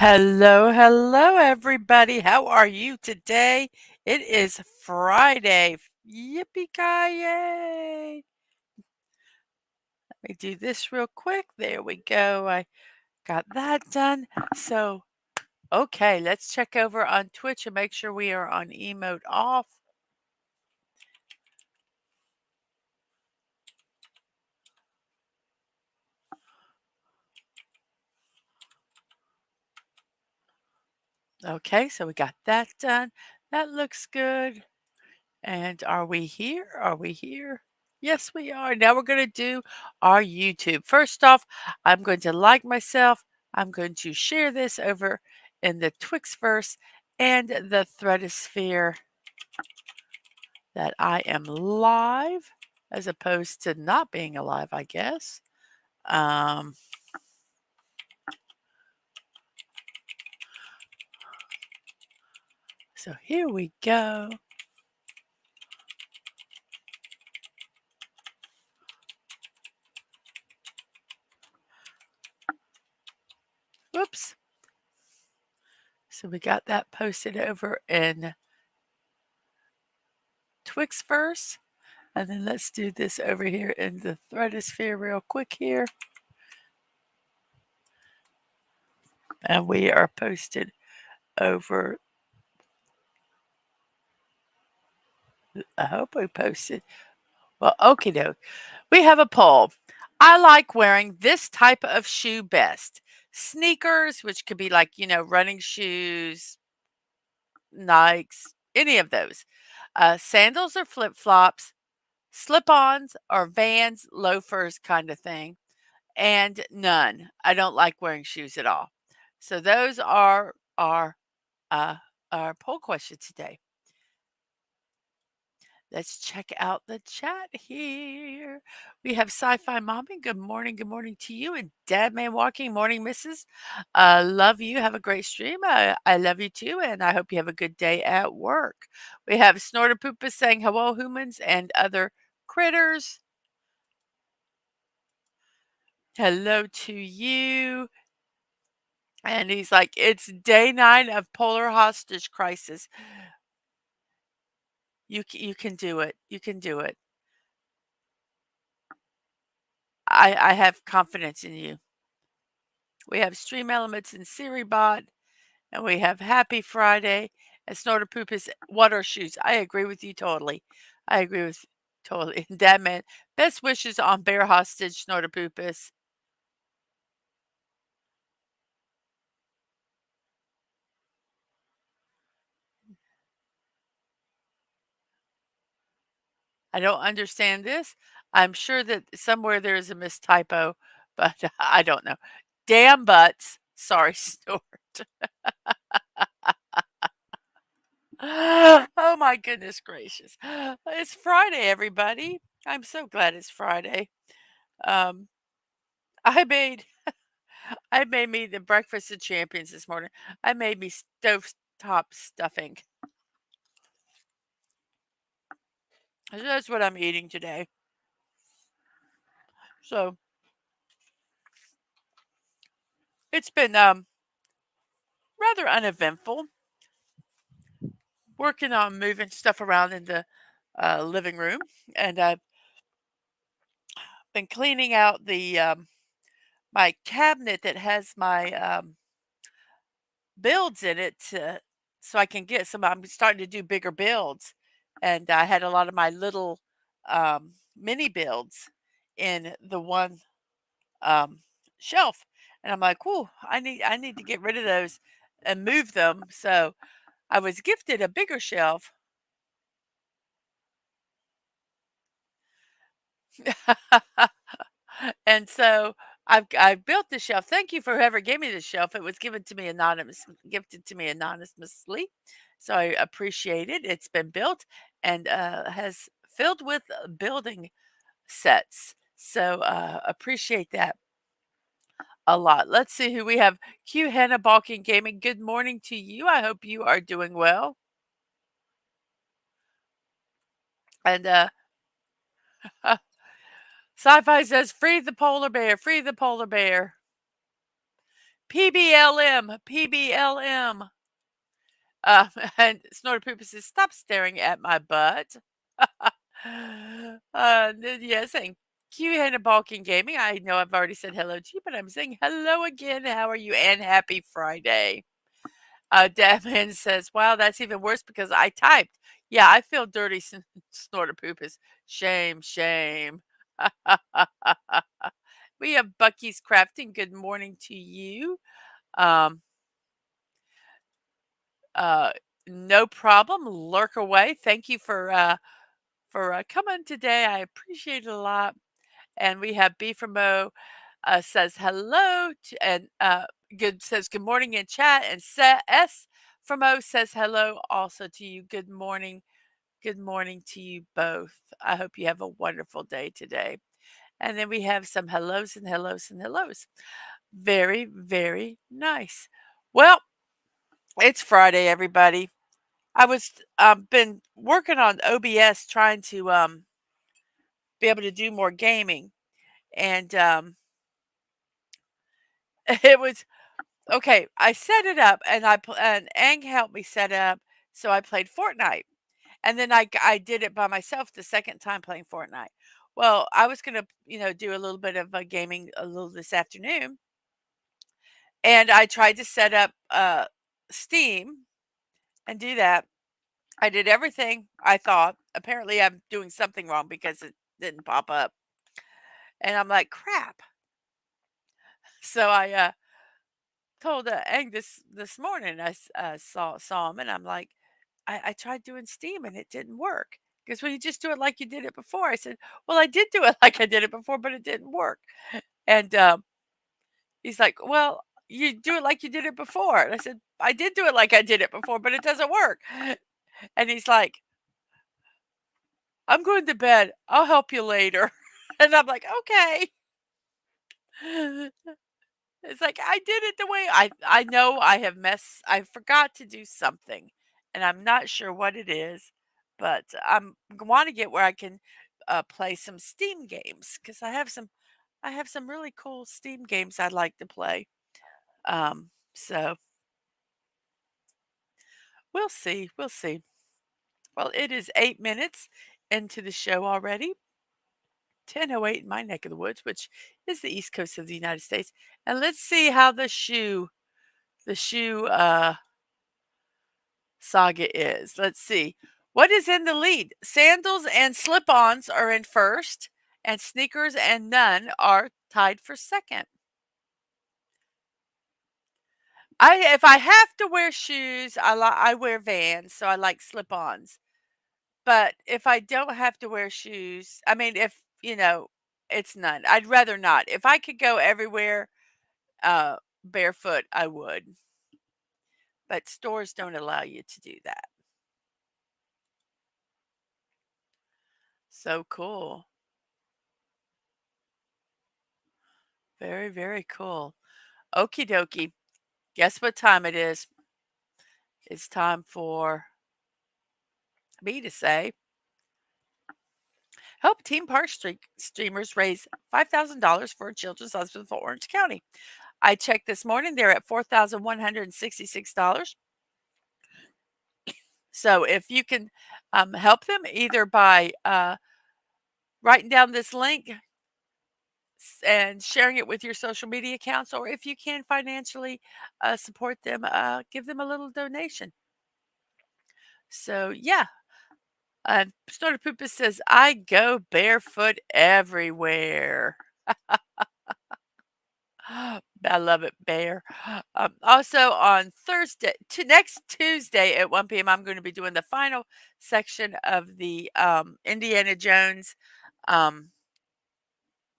Hello, hello, everybody. How are you today? It is Friday. Yippee-ki-yay! Let me do this real quick. There we go. I got that done. So, okay, let's check over on Twitch and make sure we are on emote off. Okay, so we got that done. That looks good. And are we here? Are we here? Yes, we are. Now we're going to do our YouTube. First off, I'm going to like myself. I'm going to share this over in the Twixverse and the Threadosphere that I am live as opposed to not being alive, I guess. Um, so here we go. Whoops. So we got that posted over in Twixverse. And then let's do this over here in the Threadosphere real quick here. And we are posted over. I hope we posted. Well, okie doke. We have a poll. I like wearing this type of shoe best. Sneakers, which could be like, running shoes, Nikes, any of those. Sandals or flip flops, slip ons or Vans, loafers kind of thing. And none. I don't like wearing shoes at all. So those are uh, our poll question today. Let's check out the chat here. We have Sci-Fi Mommy. Good morning. Good morning to you. And Dadman Walking. Morning, Mrs. Love you. Have a great stream. I love you too. And I hope you have a good day at work. We have Snorter Poopa saying hello, humans and other critters. Hello to you. And he's like, it's day 9 of polar hostage crisis. You can do it. You can do it. I have confidence in you. We have Stream Elements and SiriBot, and we have Happy Friday. And Snorter Poop is water shoes. I agree with you totally. I agree with totally. That man, best wishes on bear hostage, Snorter Poopus. I don't understand this. I'm sure that somewhere there is a mistypo, but I don't know. Damn butts. Sorry, Snort. Oh my goodness gracious. It's Friday, everybody. I'm so glad it's Friday. Um, I made I made me the breakfast of champions this morning. I made me stovetop stuffing. So that's what I'm eating today. So it's been rather uneventful. Working on moving stuff around in the living room, and I've been cleaning out the my cabinet that has my builds in it so I can get some. I'm starting to do bigger builds, and I had a lot of my little mini builds in the one um, shelf, and I'm like, "Whoa, I need to get rid of those and move them." So I was gifted a bigger shelf. And so I built the shelf. Thank you for whoever gave me the shelf. It was given to me gifted to me anonymously. So I appreciate it. It's been built and has filled with building sets. So appreciate that a lot. Let's see who we have. Q Hannah Balking Gaming. Good morning to you. I hope you are doing well. And Sci-Fi says, free the polar bear, free the polar bear. PBLM, PBLM. And Snorter Pooper says, "Stop staring at my butt." Yeah, saying, "Q Hannah Balking Gaming." I know I've already said hello to you, but I'm saying hello again. How are you? And happy Friday. Devin says, "Wow, that's even worse because I typed." Yeah, I feel dirty, Snorter Poopers. Shame, shame. We have Bucky's Crafting. Good morning to you. Um, uh, no problem. Lurk away. Thank you for coming today. I appreciate it a lot. And we have B from Mo says hello and good says good morning in chat, and S from O says hello also to you. Good morning. Good morning to you both. I hope you have a wonderful day today. And then we have some hellos and hellos and hellos. Very, very nice. Well, it's Friday, everybody. I was been working on OBS trying to be able to do more gaming, and it was okay. I set it up, and and Ang helped me set it up, so I played Fortnite, and then I did it by myself the second time playing Fortnite. Well, I was gonna do a little bit of gaming a little this afternoon, and I tried to set up Steam and do that. I did everything I thought. Apparently, I'm doing something wrong because it didn't pop up. And I'm like, crap. So I told Egg this morning. I saw him, and I'm like, I tried doing Steam and it didn't work. Because when you just do it like you did it before, I said, well, I did do it like I did it before, but it didn't work. And he's like, well, you do it like you did it before. And I said, I did do it like I did it before, but it doesn't work. And he's like, I'm going to bed. I'll help you later. And I'm like, okay. It's like I did it the way I know I forgot to do something, and I'm not sure what it is, but I'm want to get where I can play some Steam games because I have some really cool Steam games I'd like to play. So we'll see, we'll see. Well, it is 8 minutes into the show already. 10:08 in my neck of the woods, which is the East Coast of the United States, and let's see how the shoe saga is. Let's see. What is in the lead? Sandals and slip-ons are in first, and sneakers and none are tied for second. If I have to wear shoes, I wear Vans, so I like slip-ons. But if I don't have to wear shoes, I mean, if it's none. I'd rather not. If I could go everywhere barefoot, I would. But stores don't allow you to do that. So cool. Very, very cool. Okie dokie. Guess what time it is? It's time for me to say, help Team Park streamers raise $5,000 for a children's hospital for Orange County. I checked this morning, they're at $4,166. So if you can help them either by writing down this link and sharing it with your social media accounts, or if you can financially support them, give them a little donation. So yeah. Snorter Poopa says, I go barefoot everywhere. I love it, Bear. Also on Thursday, next Tuesday at 1 p.m., I'm going to be doing the final section of the Indiana Jones um,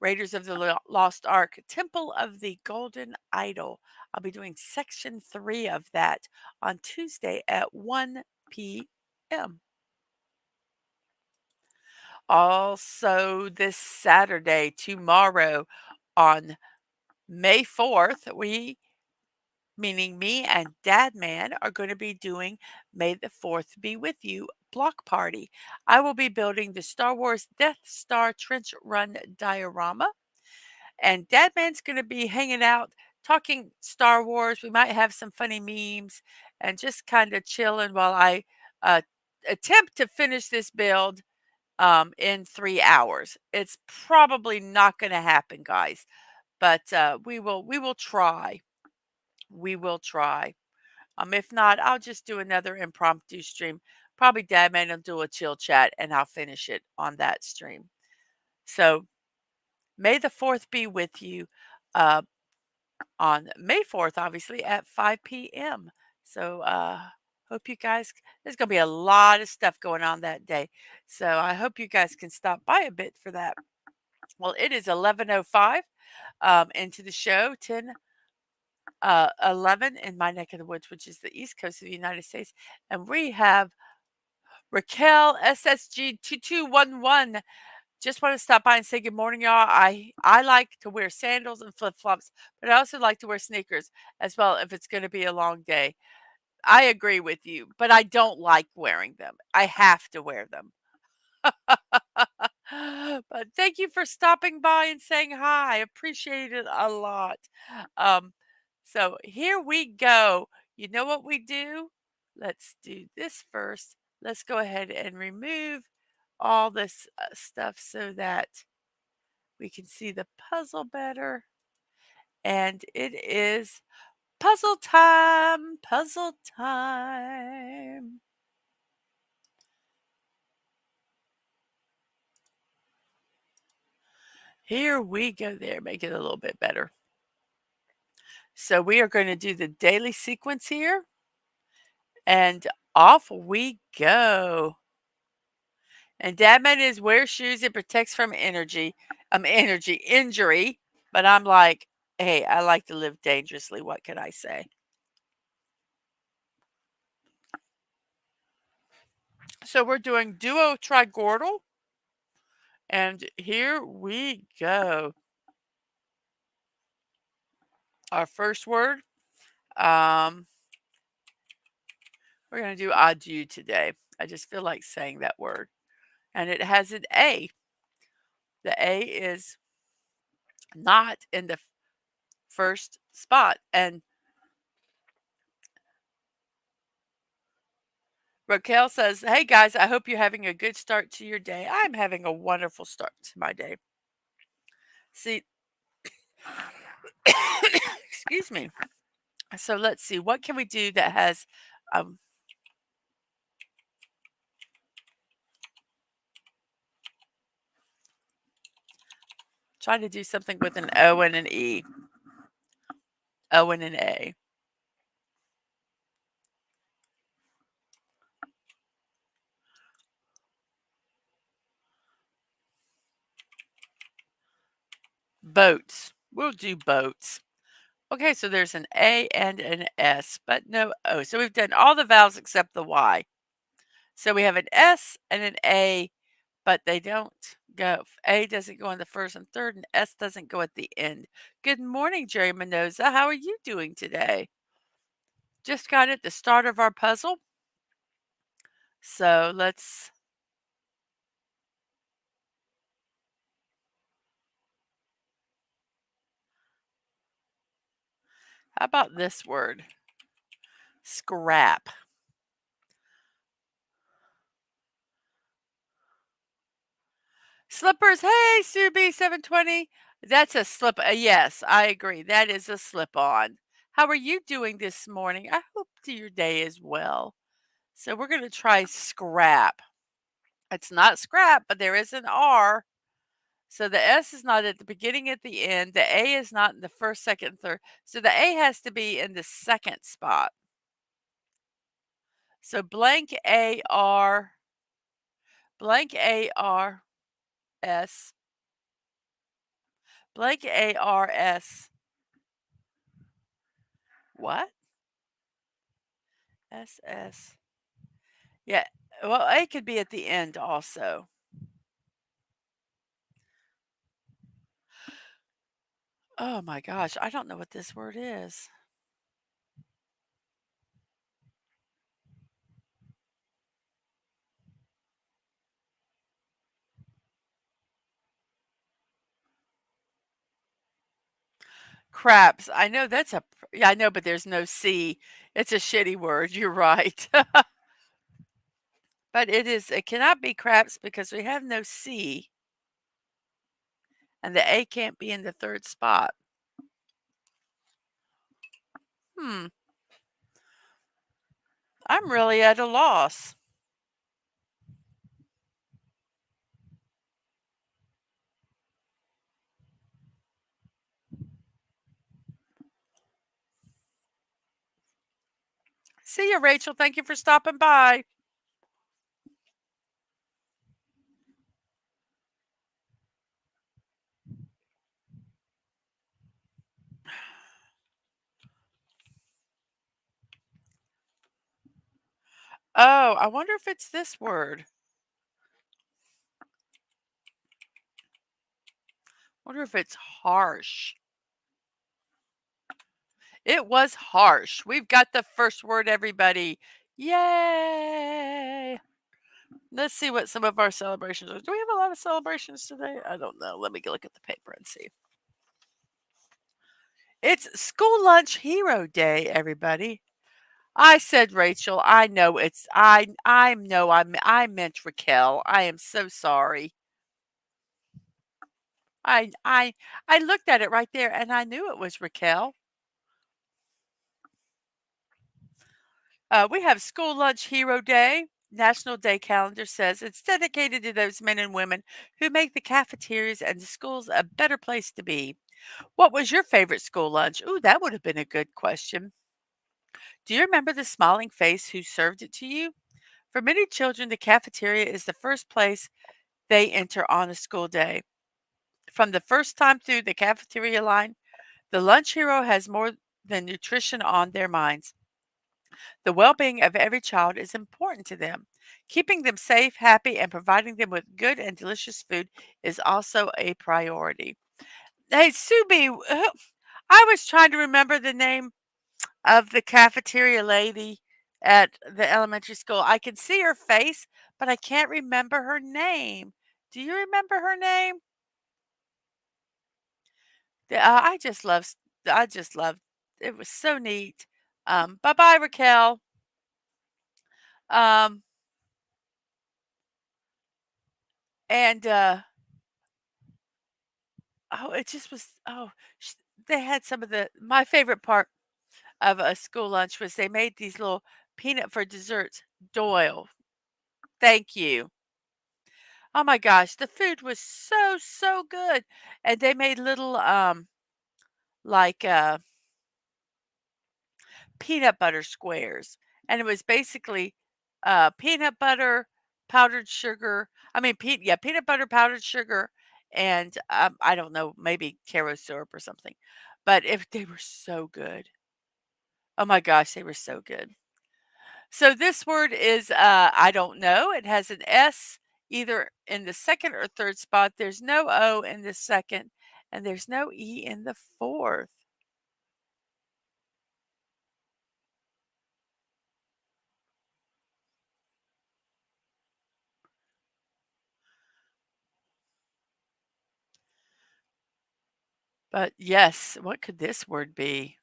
Raiders of the Lost Ark, Temple of the Golden Idol. I'll be doing section 3 of that on Tuesday at 1 p.m. Also, this Saturday, tomorrow, on May 4th, meaning me and Dadman, are going to be doing May the 4th Be With You block party. I will be building the Star Wars Death Star Trench Run diorama, and Dadman's going to be hanging out talking Star Wars. We might have some funny memes and just kind of chilling while I uh, attempt to finish this build in 3 hours. It's probably not going to happen, guys, but we will try. We will try. If not, I'll just do another impromptu stream. Probably Dad Dadman will do a chill chat and I'll finish it on that stream. So May the 4th be with you uh, on May 4th, obviously at 5 p.m. So hope you guys, there's going to be a lot of stuff going on that day. So I hope you guys can stop by a bit for that. Well, it is 11:05 into the show, 11 in my neck of the woods, which is the East Coast of the United States. And we have Raquel SSG 2211. Just want to stop by and say good morning, y'all. I like to wear sandals and flip flops, but I also like to wear sneakers as well if it's going to be a long day. I agree with you, but I don't like wearing them. I have to wear them. But thank you for stopping by and saying hi. I appreciate it a lot. Um, so here we go. You know what we do? Let's do this first. Let's go ahead and remove all this stuff so that we can see the puzzle better. And it is puzzle time, puzzle time. Here we go there, make it a little bit better. So we are going to do the daily sequence here, and off we go. And Dadman is wear shoes it protects from injury. But I'm like, hey, I like to live dangerously. What can I say? So we're doing duo trigordal, and here we go. Our first word, we're going to do adieu today. I just feel like saying that word. And it has an A. The A is not in the first spot. And Raquel says, hey guys, I hope you're having a good start to your day. I'm having a wonderful start to my day. See, excuse me. So let's see, what can we do that has, try to do something with an O and an E. O and an A. Boats. We'll do boats. Okay, so there's an A and an S, but no O. So we've done all the vowels except the Y. So we have an S and an A, but they don't go. A doesn't go in the first and third, and S doesn't go at the end. Good morning, Jerry Mendoza. How are you doing today? Just got at the start of our puzzle. So let's. How about this word? Scrap. Slippers. Hey, Sue B720. That's a slip. Yes, I agree. That is a slip on. How are you doing this morning? I hope your day is well. So we're going to try scrap. It's not scrap, but there is an R. So the S is not at the beginning, at the end. The A is not in the first, second, third. So the A has to be in the second spot. So blank A-R, S, blank A-R-S. What? S-S. Yeah, well, A could be at the end also. Oh my gosh, I don't know what this word is. Craps. I know that's a yeah, I know, but there's no C. It's a shitty word. You're right. But it cannot be craps because we have no C and the A can't be in the third spot. Hmm. I'm really at a loss. See you, Rachel. Thank you for stopping by. Oh, I wonder if it's this word. Wonder if it's harsh. It was harsh. We've got the first word, everybody. Yay! Let's see what some of our celebrations are. Do we have a lot of celebrations today? I don't know. Let me look at the paper and see. It's School Lunch Hero Day, everybody. I said Rachel. I know it's I know I meant Raquel. I am so sorry. I I I looked at it right there and I knew it was Raquel. We have School Lunch Hero Day. National Day calendar says it's dedicated to those men and women who make the cafeterias and the schools a better place to be. What was your favorite school lunch? Ooh, that would have been a good question. Do you remember the smiling face who served it to you? For many children, the cafeteria is the first place they enter on a school day. From the first time through the cafeteria line, the lunch hero has more than nutrition on their minds. The well being of every child is important to them. Keeping them safe, happy, and providing them with good and delicious food is also a priority. Hey, Subi, I was trying to remember the name of the cafeteria lady at the elementary school. I can see her face, but I can't remember her name. Do you remember her name? I just love, I just love, it was so neat. Bye bye, Raquel. Um, and oh, it just was, oh, they had some of my favorite part of a school lunch was they made these little peanut for desserts. Doyle, thank you. Oh my gosh, the food was so, so good. And they made little, like, peanut butter squares. And it was basically, peanut butter, powdered sugar. I mean, peanut butter, powdered sugar, and, I don't know, maybe Caro syrup or something. But if they were so good. Oh my gosh, they were so good. So this word is, I don't know. It has an S either in the second or third spot. There's no O in the second, and there's no E in the fourth. But yes, what could this word be?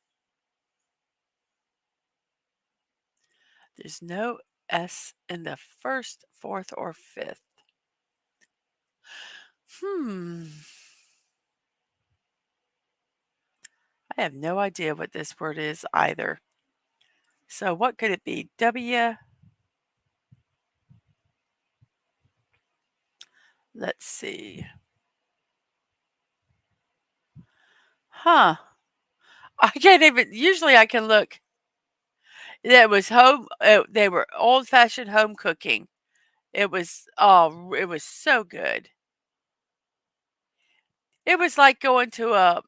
There's no S in the first, fourth, or fifth. Hmm. I have no idea what this word is either. So what could it be? W. Let's see. Huh. I can't even, usually I can look. It was home, they were old fashioned home cooking. It was, oh, it was so good. It was like going to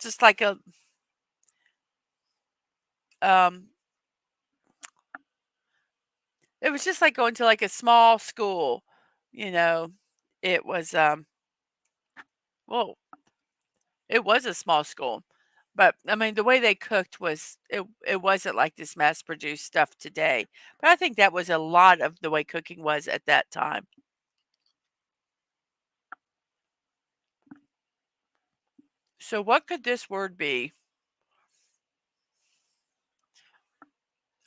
just like um, it was just like going to like a small school, you know. It was, well, it was a small school, but I mean, the way they cooked was, it wasn't like this mass produced stuff today. But I think that was a lot of the way cooking was at that time. So what could this word be?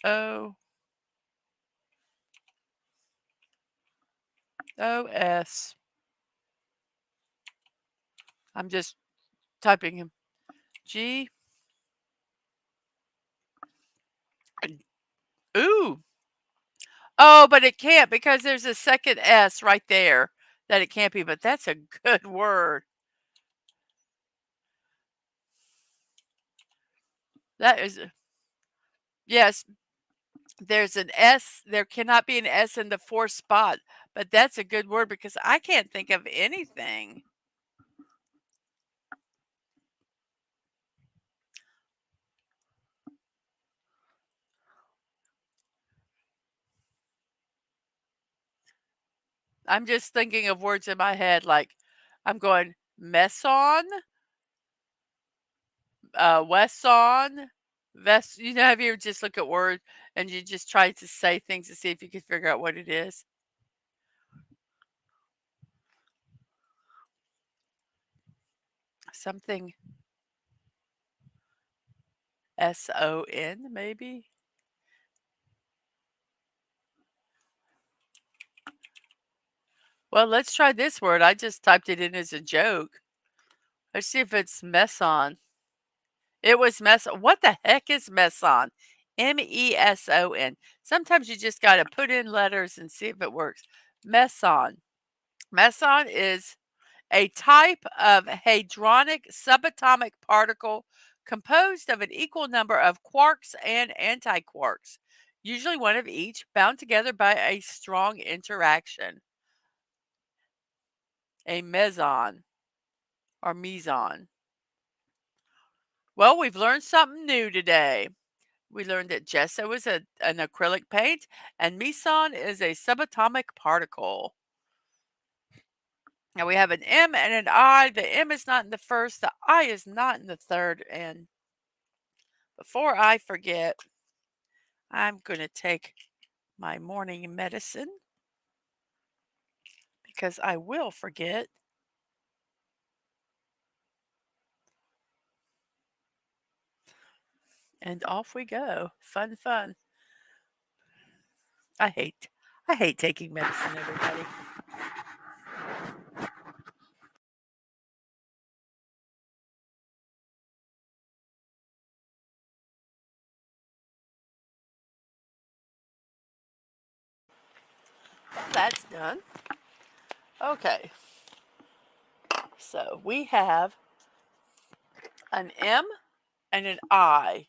O O S. I'm just typing him. G. Ooh. Oh, but it can't because there's a second S right there that it can't be, but that's a good word. That is, yes, there's an S. There cannot be an S in the fourth spot, but that's a good word because I can't think of anything. I'm just thinking of words in my head like I'm going Messon, Wesson, Vest. You know, have you ever just look at words and you just try to say things to see if you can figure out what it is? Something SON, maybe? Well, let's try this word. I just typed it in as a joke. Let's see if it's Meson. It was Meson. What the heck is Meson? Meson. Sometimes you just got to put in letters and see if it works. Meson. Meson is a type of hadronic subatomic particle composed of an equal number of quarks and antiquarks, usually one of each, bound together by a strong interaction. A meson or meson. Well, we've learned something new today. We learned that gesso is an acrylic paint and meson is a subatomic particle. Now we have an M and an I. The M is not in the first, the I is not in the third. And before I forget, I'm going to take my morning medicine because I will forget. And off we go. Fun, fun. I hate I hate taking medicine, everybody. That's done. Okay. So we have an M and an I.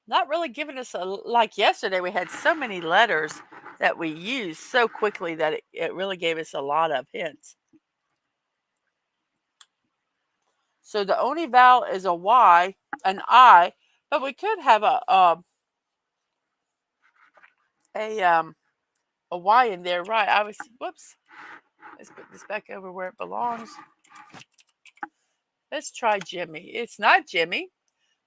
Not really giving us a, like yesterday, we had so many letters that we used so quickly that it really gave us a lot of hints. So the only vowel is a Y, an I, but we could have a Y in there, right? I was, whoops. Let's put this back over where it belongs. Let's try Jimmy. It's not Jimmy,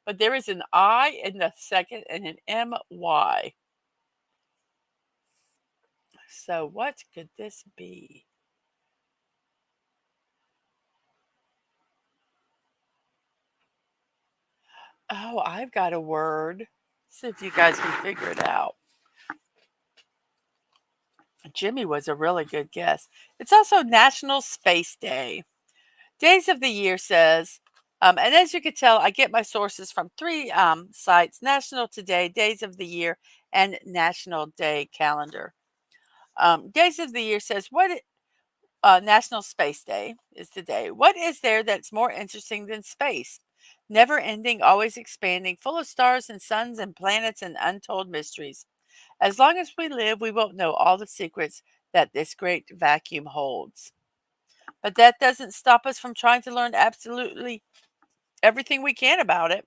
but there is an I in the second and an M-Y. So what could this be? Oh, I've got a word. See if you guys can figure it out. Jimmy was a really good guess. It's also National Space Day. Days of the Year says, and as you can tell, I get my sources from three sites: National Today, Days of the Year, and National Day Calendar. Days of the Year says, National Space Day is today. What is there that's more interesting than space? Never ending, always expanding, full of stars and suns and planets and untold mysteries. As long as we live, we won't know all the secrets that this great vacuum holds. But that doesn't stop us from trying to learn absolutely everything we can about it.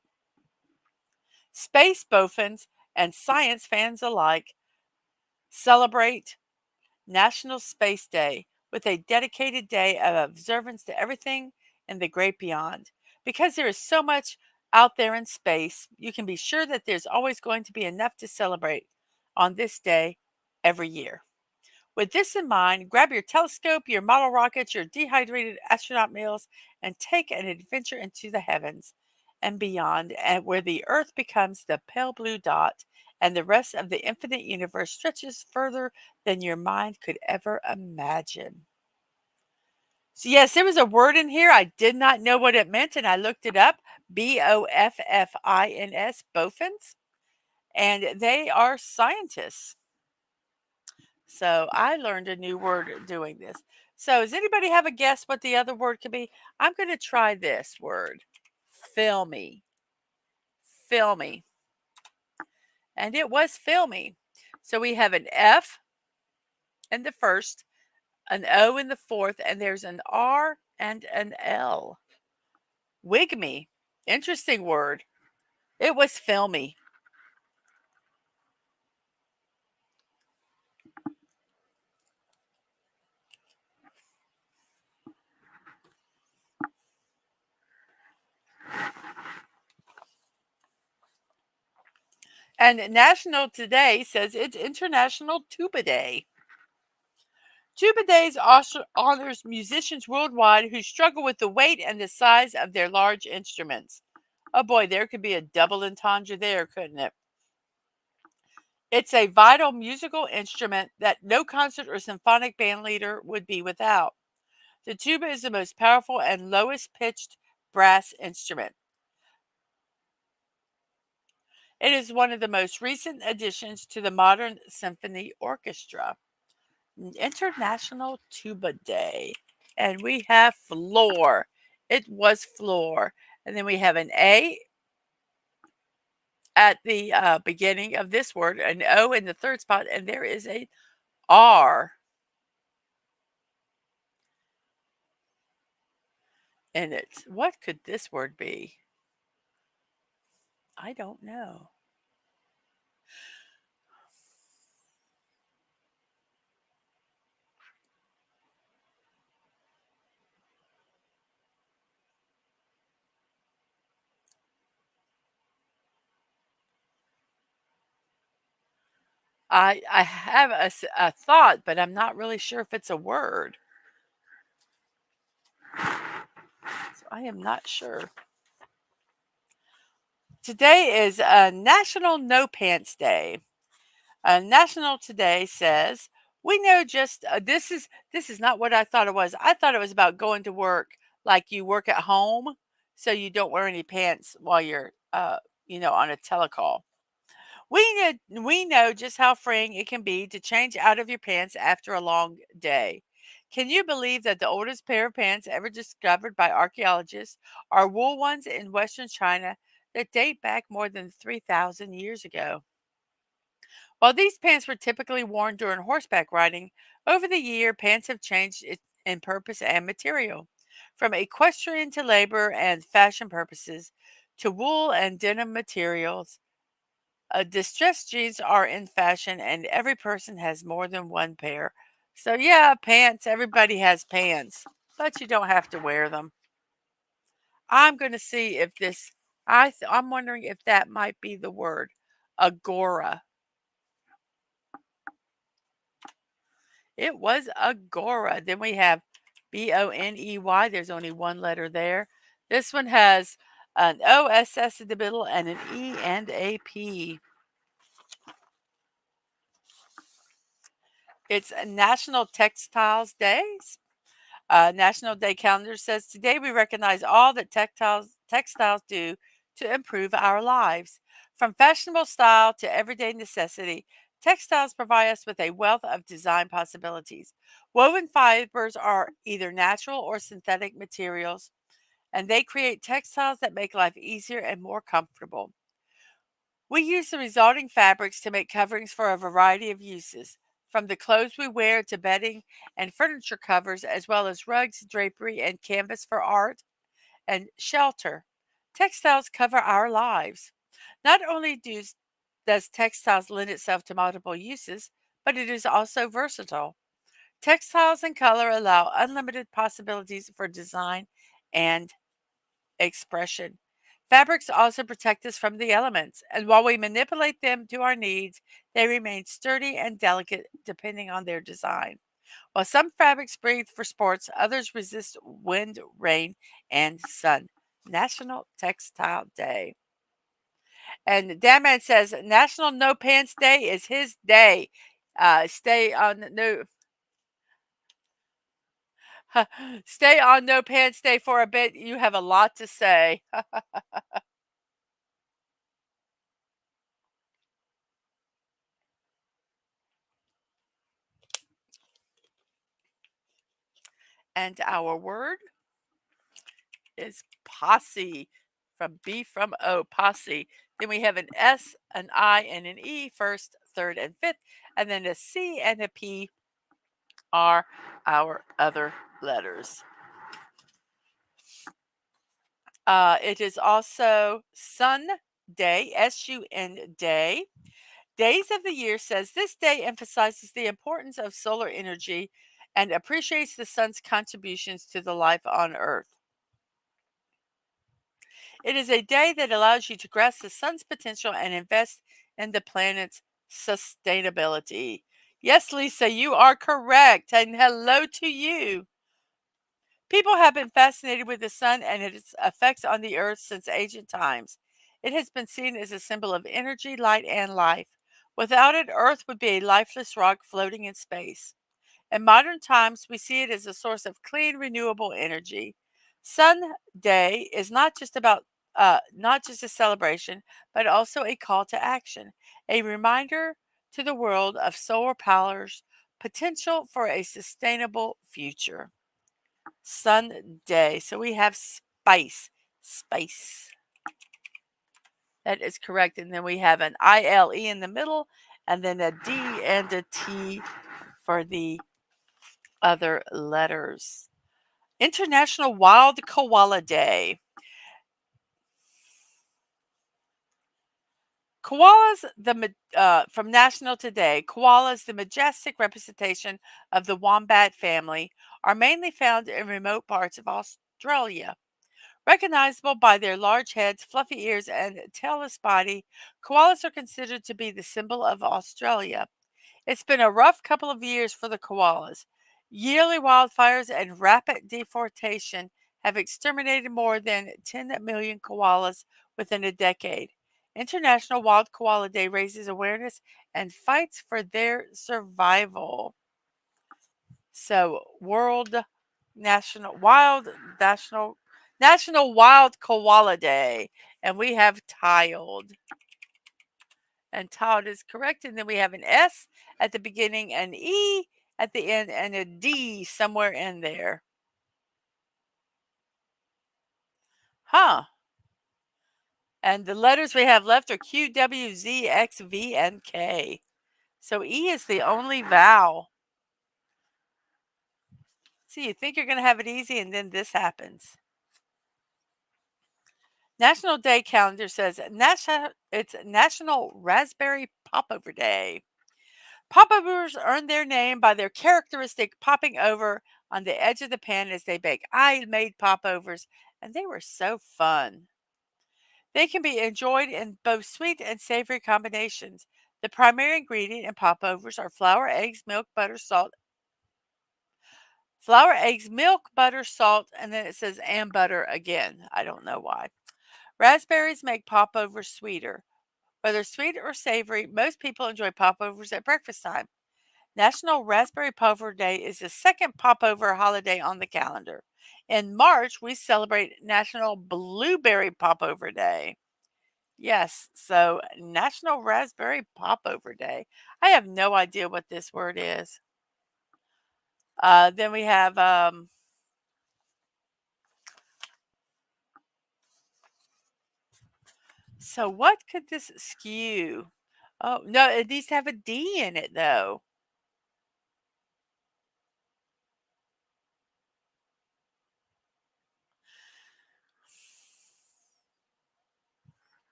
Space bofans and science fans alike celebrate National Space Day with a dedicated day of observance to everything in the great beyond. Because there is so much out there in space, you can be sure that there's always going to be enough to celebrate on this day every year. With this in mind, grab your telescope, your model rockets, your dehydrated astronaut meals, and take an adventure into the heavens and beyond, and where the Earth becomes the pale blue dot and the rest of the infinite universe stretches further than your mind could ever imagine. So, yes, there was a word in here. I did not know what it meant, and I looked it up. Boffins, boffins, and they are scientists. So I learned a new word doing this. So does anybody have a guess what the other word could be? I'm going to try this word. Filmy. Filmy. And it was filmy. So we have an F in the first, an O in the fourth, and there's an R and an L. Wigmy. Interesting word. It was filmy. And National Today says it's International Tuba Day. Tuba Days also honors musicians worldwide who struggle with the weight and the size of their large instruments. Oh boy, there could be a double entendre there, couldn't it? It's a vital musical instrument that no concert or symphonic band leader would be without. The tuba is the most powerful and lowest pitched brass instrument. It is one of the most recent additions to the modern symphony orchestra. International Tuba Day. And we have floor. It was floor. And then we have an A at the beginning of this word, an O in the third spot, and there is a R in it. What could this word be? I don't know. I have a thought, but I'm not really sure if it's a word. So I am not sure. Today is National No Pants Day. National Today says we know just this is not what I thought it was. I thought it was about going to work like you work at home, so you don't wear any pants while you're on a telecall. We know just how freeing it can be to change out of your pants after a long day. Can you believe that the oldest pair of pants ever discovered by archaeologists are wool ones in Western China that date back more than 3,000 years ago? While these pants were typically worn during horseback riding, over the year pants have changed in purpose and material, from equestrian to labor and fashion purposes to wool and denim materials. Distressed jeans are in fashion, and every person has more than one pair. So, yeah, pants, everybody has pants, but you don't have to wear them. I'm going to see if this, I'm wondering if that might be the word agora. It was agora. Then we have Boney. There's only one letter there. This one has an OSS in the middle and an E and a P. It's National Textiles Days. National Day calendar says today we recognize all that textiles do to improve our lives. From fashionable style to everyday necessity, textiles provide us with a wealth of design possibilities. Woven fibers are either natural or synthetic materials, and they create textiles that make life easier and more comfortable. We use the resulting fabrics to make coverings for a variety of uses, from the clothes we wear to bedding and furniture covers, as well as rugs, drapery, and canvas for art and shelter. Textiles cover our lives. Not only does textiles lend itself to multiple uses, but it is also versatile. Textiles and color allow unlimited possibilities for design and expression. Fabrics also protect us from the elements, and while we manipulate them to our needs, they remain sturdy and delicate depending on their design. While some fabrics breathe for sports, others resist wind, rain, and sun. National Textile Day. And Dadman says National No Pants Day is his day. Stay on no stay on No Pants Day for a bit. You have a lot to say. And our word is posse, from B from O, posse. Then we have an S, an I, and an E first, third, and fifth. And then a C and a P are our other letters. It is also Sun Day, SUN Day. Days of the Year says this day emphasizes the importance of solar energy and appreciates the sun's contributions to the life on Earth. It is a day that allows you to grasp the sun's potential and invest in the planet's sustainability. Yes, Lisa, you are correct. And hello to you. People have been fascinated with the sun and its effects on the earth since ancient times. It has been seen as a symbol of energy, light, and life. Without it, Earth would be a lifeless rock floating in space. In modern times, we see it as a source of clean, renewable energy. Sun Day is not just a celebration, but also a call to action, a reminder to the world of solar power's potential for a sustainable future. Sunday. So we have spice. Spice. That is correct. And then we have an ILE in the middle, and then a D and a T for the other letters. International Wild Koala Day. From National Today, koalas, the majestic representation of the wombat family, are mainly found in remote parts of Australia. Recognizable by their large heads, fluffy ears, and tailless body, koalas are considered to be the symbol of Australia. It's been a rough couple of years for the koalas. Yearly wildfires and rapid deforestation have exterminated more than 10 million koalas within a decade. International Wild Koala Day raises awareness and fights for their survival. So, World National Wild National National Wild Koala Day, and we have tiled. And tiled is correct. And then we have an S at the beginning, an E at the end, and a D somewhere in there. Huh. And the letters we have left are Q, W, Z, X, V, and K. So E is the only vowel. See, you think you're going to have it easy, and then this happens. National Day calendar says it's National Raspberry Popover Day. Popovers earn their name by their characteristic popping over on the edge of the pan as they bake. I made popovers, and they were so fun. They can be enjoyed in both sweet and savory combinations. The primary ingredient in popovers are flour, eggs, milk, butter, salt. Flour, eggs, milk, butter, salt, and then it says and butter again. I don't know why. Raspberries make popovers sweeter. Whether sweet or savory, most people enjoy popovers at breakfast time. National Raspberry Popover Day is the second popover holiday on the calendar. In March, we celebrate National Blueberry Popover Day. Yes, so National Raspberry Popover Day. I have no idea what this word is. Then we have so what could this skew? Oh no, it needs to have a D in it though.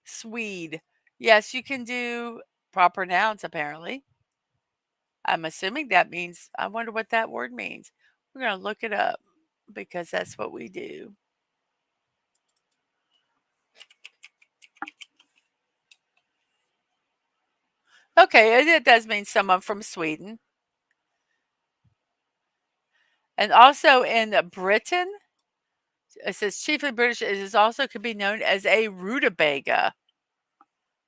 Swede. Yes, you can do proper nouns apparently. I'm assuming that means, I wonder what that word means. We're going to look it up because that's what we do. Okay, it does mean someone from Sweden. And also in Britain, it says chiefly British, it is also could be known as a rutabaga.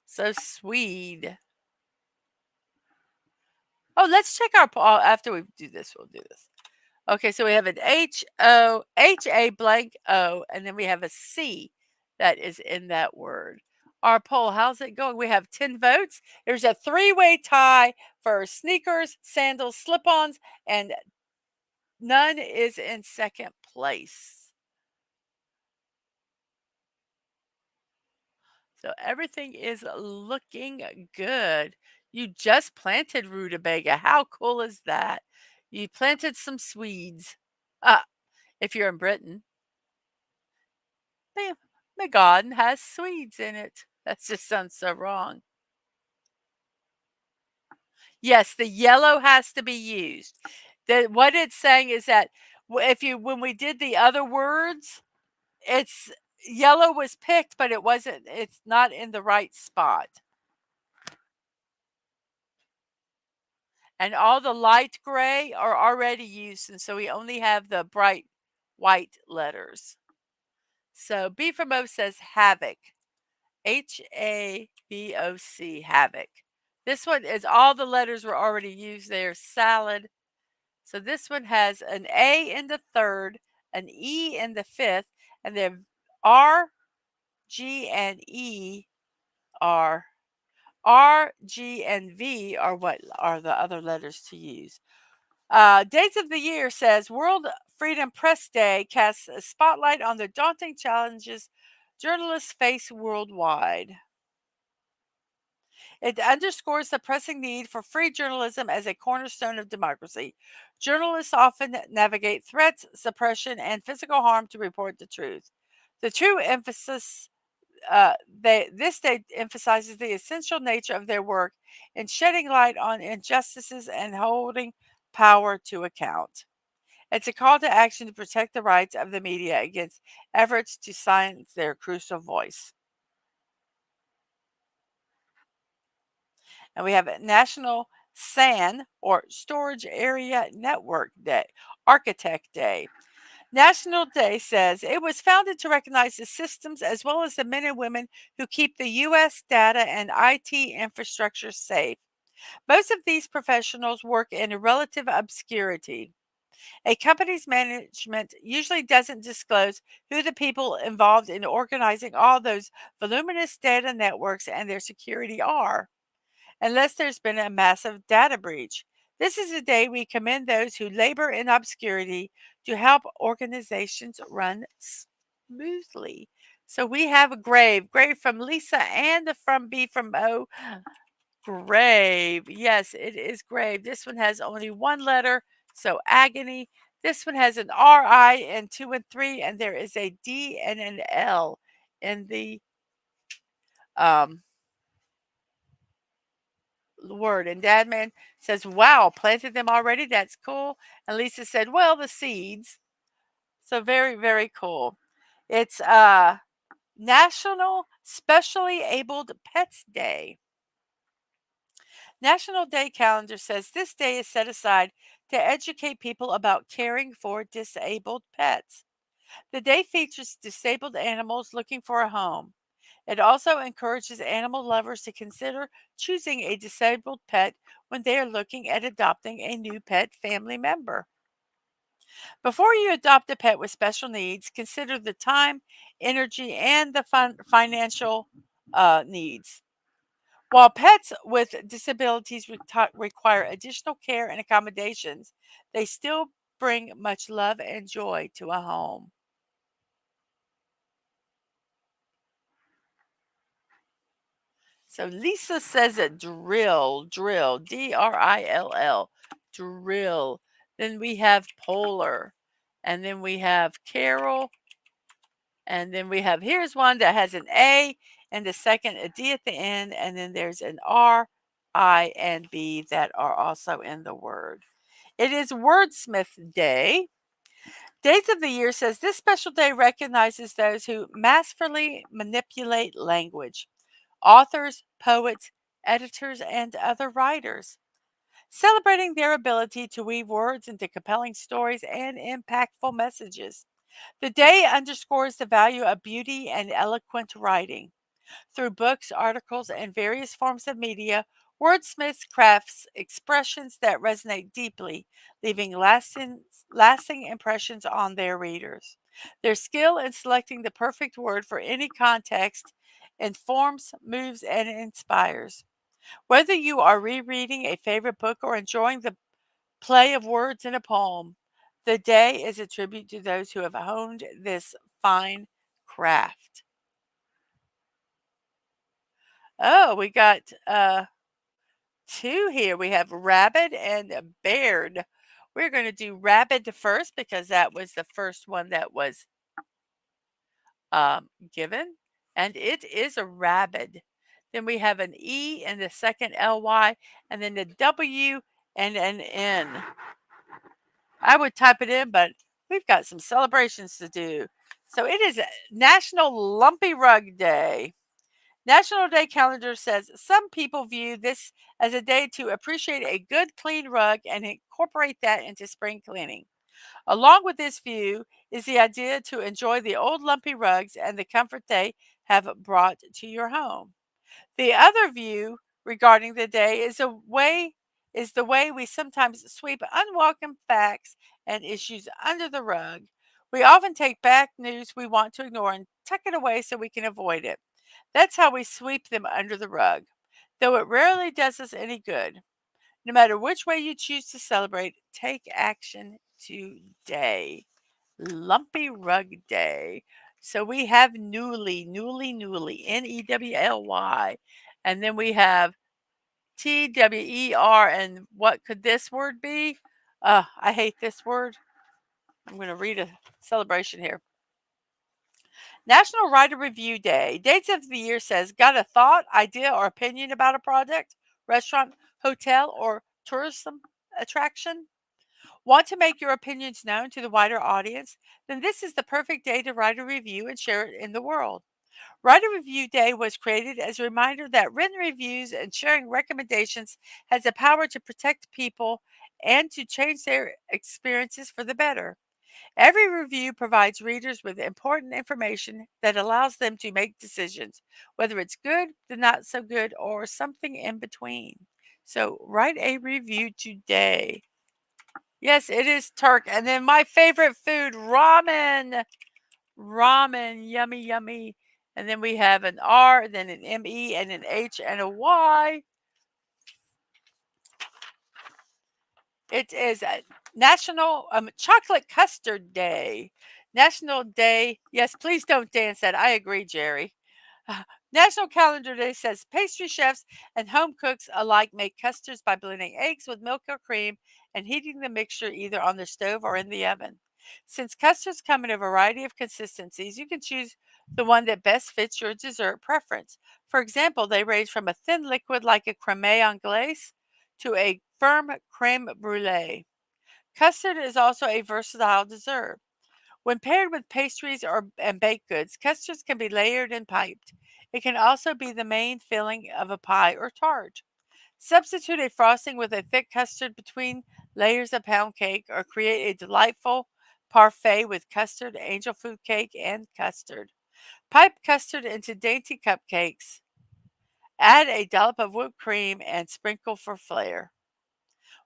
So Swede. Oh, let's check our after we do this. We'll do this. Okay, so we have an H-A blank O, and then we have a C that is in that word. Our poll, how's it going? We have 10 votes. There's a three-way tie for sneakers, sandals, slip-ons, and none is in second place. So everything is looking good. You just planted rutabaga. How cool is that? You planted some Swedes. If you're in Britain, my, my garden has Swedes in it. That just sounds so wrong. Yes, the yellow has to be used. What it's saying is that when we did the other words, it's yellow was picked, but it's not in the right spot. And all the light gray are already used, and so we only have the bright white letters. So B from O says havoc. H-A-V-O-C, havoc. This one is all the letters were already used there. Salad. So this one has an A in the third, an E in the fifth, and then R, G, and E are R, G, and V are what are the other letters to use. Dates of the year says World Freedom Press Day casts a spotlight on the daunting challenges journalists face worldwide. It underscores the pressing need for free journalism as a cornerstone of democracy. Journalists often navigate threats, suppression, and physical harm to report the truth. The true emphasis this day emphasizes the essential nature of their work in shedding light on injustices and holding power to account. It's a call to action to protect the rights of the media against efforts to silence their crucial voice. And we have a National SAN or Storage Area Network Day, Architect Day. National Day says it was founded to recognize the systems as well as the men and women who keep the U.S. data and IT infrastructure safe. Most of these professionals work in relative obscurity. A company's management usually doesn't disclose who the people involved in organizing all those voluminous data networks and their security are, unless there's been a massive data breach. This is a day we commend those who labor in obscurity to help organizations run smoothly. So we have a grave from Lisa and from B from O. Grave. Yes, it is grave. This one has only one letter, so agony. This one has an R-I and 2 and 3, and there is a D and an L in the um, word. And Dadman says, wow, planted them already? That's cool. And Lisa said, well, the seeds. So very, very cool. It's National Specially Abled Pets Day. National Day calendar says this day is set aside to educate people about caring for disabled pets. The day features disabled animals looking for a home. It also encourages animal lovers to consider choosing a disabled pet when they are looking at adopting a new pet family member. Before you adopt a pet with special needs, consider the time, energy, and the financial needs. While pets with disabilities require additional care and accommodations, they still bring much love and joy to a home. So Lisa says it drill, D-R-I-L-L, drill. Then we have polar, and then we have Carol, and then we have, here's one that has an A and the second a D at the end, and then there's an R, I, and B that are also in the word. It is Wordsmith Day. Dates of the year says this special day recognizes those who masterfully manipulate language. Authors, poets, editors, and other writers, celebrating their ability to weave words into compelling stories and impactful messages. The day underscores the value of beauty and eloquent writing. Through books, articles, and various forms of media, wordsmiths crafts expressions that resonate deeply, leaving lasting impressions on their readers. Their skill in selecting the perfect word for any context informs, moves, and inspires. Whether you are rereading a favorite book or enjoying the play of words in a poem, the day is a tribute to those who have honed this fine craft. Oh, we got two here. We have Rabbit and Baird. We're going to do Rabbit first because that was the first one that was given, and it is a rabbit. Then we have an E and the second LY, and then the W and an N. I would type it in, but we've got some celebrations to do. So it is National Lumpy Rug Day. National Day calendar says some people view this as a day to appreciate a good clean rug and incorporate that into spring cleaning. Along with this view is the idea to enjoy the old lumpy rugs and the comfort they have brought to your home. The other view regarding the day is the way we sometimes sweep unwelcome facts and issues under the rug. We often take back news we want to ignore and tuck it away so we can avoid it. That's how we sweep them under the rug, though it rarely does us any good. No matter which way you choose to celebrate, take action today. Lumpy Rug Day. So we have newly, Newly, and then we have TWER, and what could this word be? I hate this word. I'm going to read a celebration here. National Writer Review Day. Dates of the year says, got a thought, idea, or opinion about a project, restaurant, hotel, or tourism attraction? Want to make your opinions known to the wider audience? Then this is the perfect day to write a review and share it in the world. Writer Review Day was created as a reminder that written reviews and sharing recommendations has the power to protect people and to change their experiences for the better. Every review provides readers with important information that allows them to make decisions, whether it's good, the not so good, or something in between. So write a review today. Yes, it is Turk. And then my favorite food, ramen. Ramen, yummy, yummy. And then we have an R, then an M-E, and an H, and a Y. It is a National Chocolate Custard Day. National Day. Yes, please don't dance that. I agree, Jerry. National Calendar Day says pastry chefs and home cooks alike make custards by blending eggs with milk or cream and heating the mixture either on the stove or in the oven. Since custards come in a variety of consistencies, you can choose the one that best fits your dessert preference. For example, they range from a thin liquid like a creme anglaise to a firm creme brulee. Custard is also a versatile dessert. When paired with pastries and baked goods, custards can be layered and piped. It can also be the main filling of a pie or tart. Substitute a frosting with a thick custard between layers of pound cake or create a delightful parfait with custard, angel food cake, and custard. Pipe custard into dainty cupcakes. Add a dollop of whipped cream and sprinkle for flair.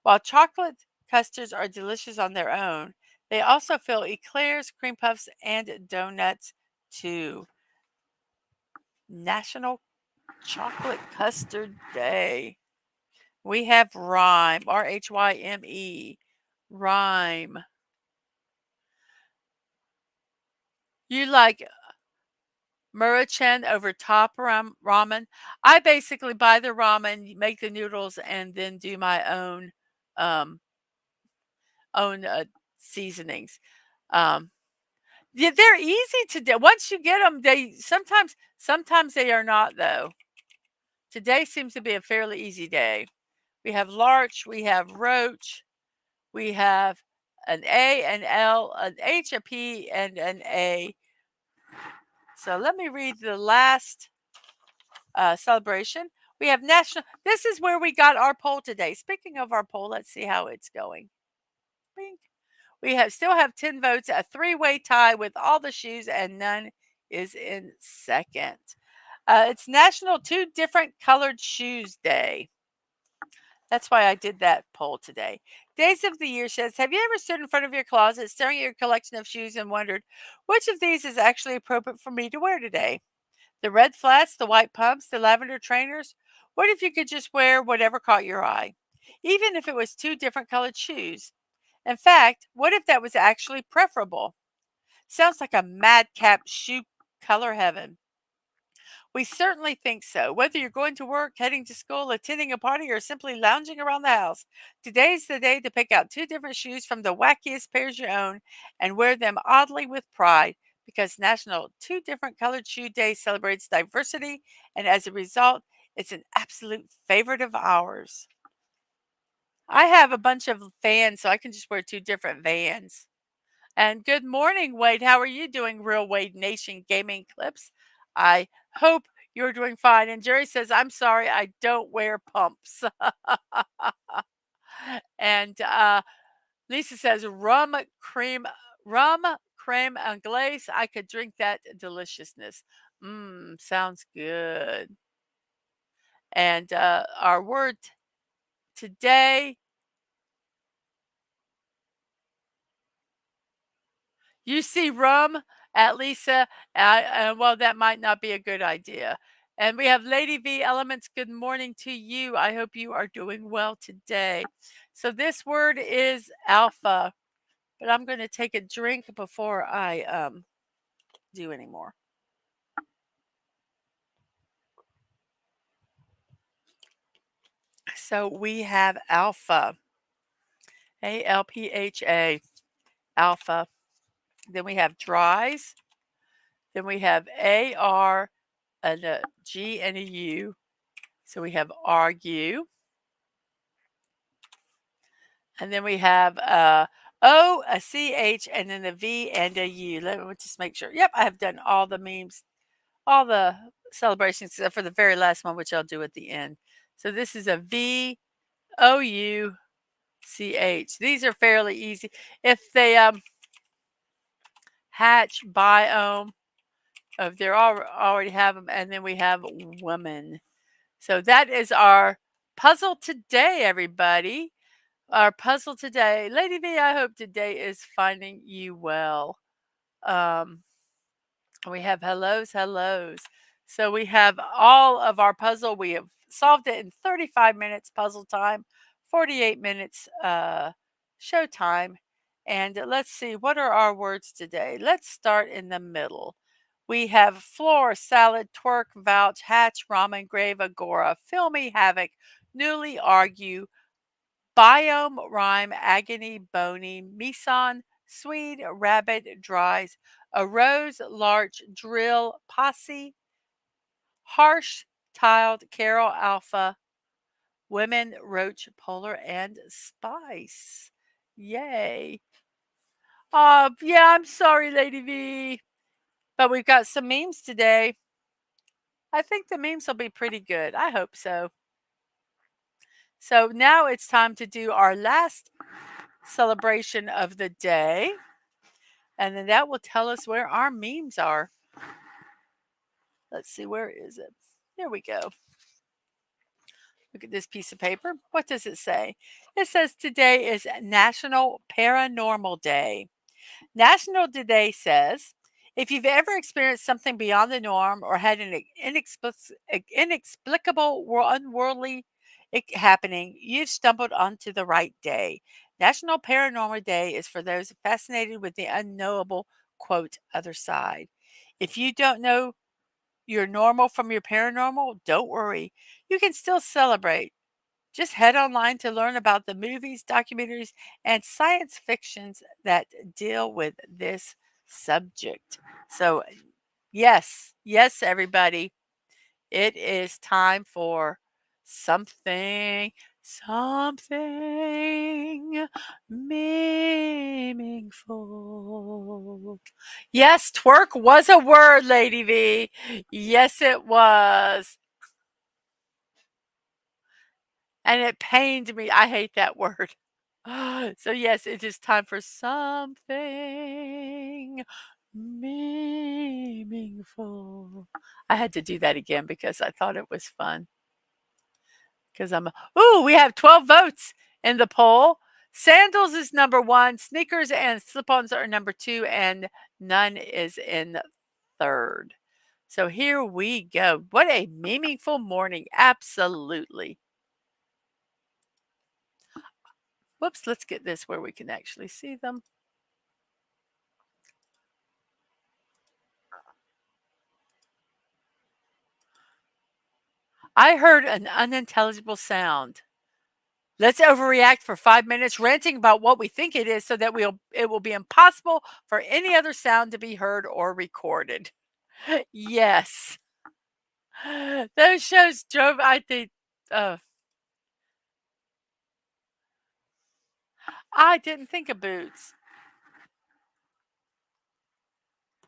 While chocolate custards are delicious on their own, they also fill eclairs, cream puffs, and donuts too. National Chocolate Custard Day. We have rhyme, Rhyme, rhyme. You like Murachan over top ramen? I basically buy the ramen, make the noodles, and then do my um, own seasonings. Um, Yeah, they're easy to do. Once you get them, they sometimes they are not though. Today seems to be a fairly easy day. We have larch, we have roach, we have an A, an L, an H, a P, and an A. So let me read the last celebration. We have national. This is where we got our poll today. Speaking of our poll, let's see how it's going. Bing. We still have 10 votes, a three-way tie with all the shoes, and none is in second. It's National Two Different Colored Shoes Day. That's why I did that poll today. Days of the Year says, have you ever stood in front of your closet staring at your collection of shoes and wondered which of these is actually appropriate for me to wear today? The red flats, the white pumps, the lavender trainers? What if you could just wear whatever caught your eye? Even if it was two different colored shoes? In fact, what if that was actually preferable? Sounds like a madcap shoe color heaven. We certainly think so. Whether you're going to work, heading to school, attending a party, or simply lounging around the house, today's the day to pick out two different shoes from the wackiest pairs you own and wear them oddly with pride because National Two Different Colored Shoe Day celebrates diversity, and as a result, it's an absolute favorite of ours. I have a bunch of Vans, so I can just wear two different Vans. And good morning, Wade. How are you doing, Real Wade Nation Gaming Clips? I hope you're doing fine. And Jerry says, I'm sorry, I don't wear pumps. And Lisa says, rum, creme anglaise. I could drink that deliciousness. Sounds good. And our word today, you see rum at Lisa, well, that might not be a good idea. And we have Lady V Elements. Good morning to you. I hope you are doing well today. So this word is alpha, but I'm going to take a drink before I do any more. So we have alpha, ALPHA, alpha. Then we have dries. Then we have AR and a G and a U. So we have argue. And then we have O, a CH, and then a V and a U. Let me just make sure. Yep, I have done all the memes, all the celebrations except for the very last one, which I'll do at the end. So this is a V, O, U, C, H. These are fairly easy. If they hatch, biome, if they're already have them, and then we have woman. So that is our puzzle today, everybody. Our puzzle today. Lady V, I hope today is finding you well. We have hellos. So we have all of our puzzle. We have solved it in 35 minutes puzzle time, 48 minutes show time. And let's see, what are our words today? Let's start in the middle. We have floor, salad, twerk, vouch, hatch, ramen, grave, agora, filmy, havoc, newly, argue, biome, rhyme, agony, bony, meson, swede, rabbit, dries, arose, larch, drill, posse, harsh, tiled, carol, alpha, women, roach, polar, and spice. Yay. Yeah, I'm sorry, Lady V. But we've got some memes today. I think the memes will be pretty good. I hope so. So now it's time to do our last celebration of the day. And then that will tell us where our memes are. Let's see, where is it? Here we go. Look at this piece of paper. What does it say? It says today is National Paranormal Day. National Today says, if you've ever experienced something beyond the norm or had an inexplicable or unworldly happening, you've stumbled onto the right day. National Paranormal Day is for those fascinated with the unknowable, quote, other side. If you don't know your normal from your paranormal, don't worry. You can still celebrate. Just head online to learn about the movies, documentaries, and science fictions that deal with this subject. So, yes, everybody, it is time for something meaningful. Yes, twerk was a word, Lady V. Yes, it was. and it pained me. I hate that word. So, yes, it is time for something meaningful. I had to do that again because I thought it was fun. Because ooh, we have 12 votes in the poll. Sandals is number one, sneakers and slip ons are number two, and none is in third. So here we go. What a meaningful morning. Absolutely. Whoops, let's get this where we can actually see them. I heard an unintelligible sound. Let's overreact for 5 minutes, ranting about what we think it is so that it will be impossible for any other sound to be heard or recorded. Yes. Those shows drove, I think, uh, I didn't think of boots.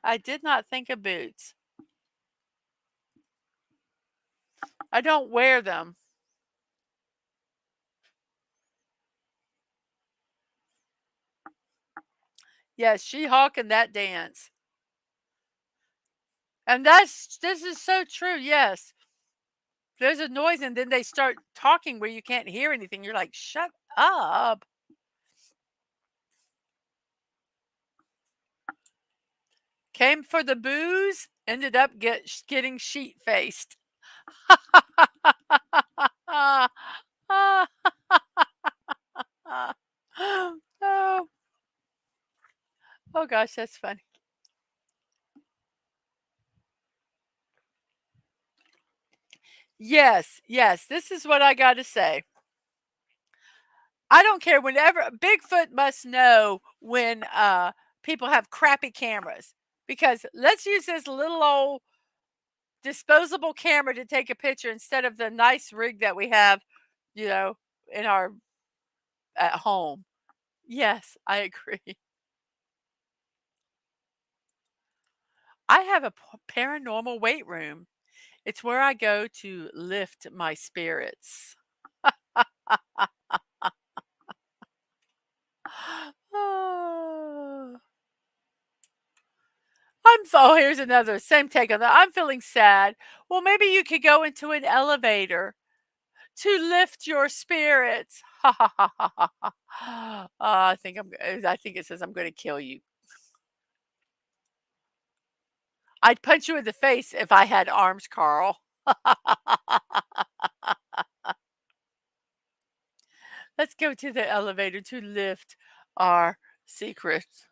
I did not think of boots. I don't wear them. Yes, She-Hulk and that dance. And this is so true. Yes. There's a noise and then they start talking where you can't hear anything. You're like, shut up. Came for the booze, ended up getting sheet faced. Oh, oh gosh, that's funny. Yes, yes, this is what I got to say. I don't care whenever Bigfoot must know when people have crappy cameras because let's use this little old disposable camera to take a picture instead of the nice rig that we have, you know, in our at home. Yes, I agree. I have a paranormal weight room. It's where I go to lift my spirits. Oh, oh, here's another same take on that. I'm feeling sad. Well, maybe you could go into an elevator to lift your spirits. Ha ha ha ha ha. Ha. I think it says I'm going to kill you. I'd punch you in the face if I had arms, Carl. Let's go to the elevator to lift our secrets.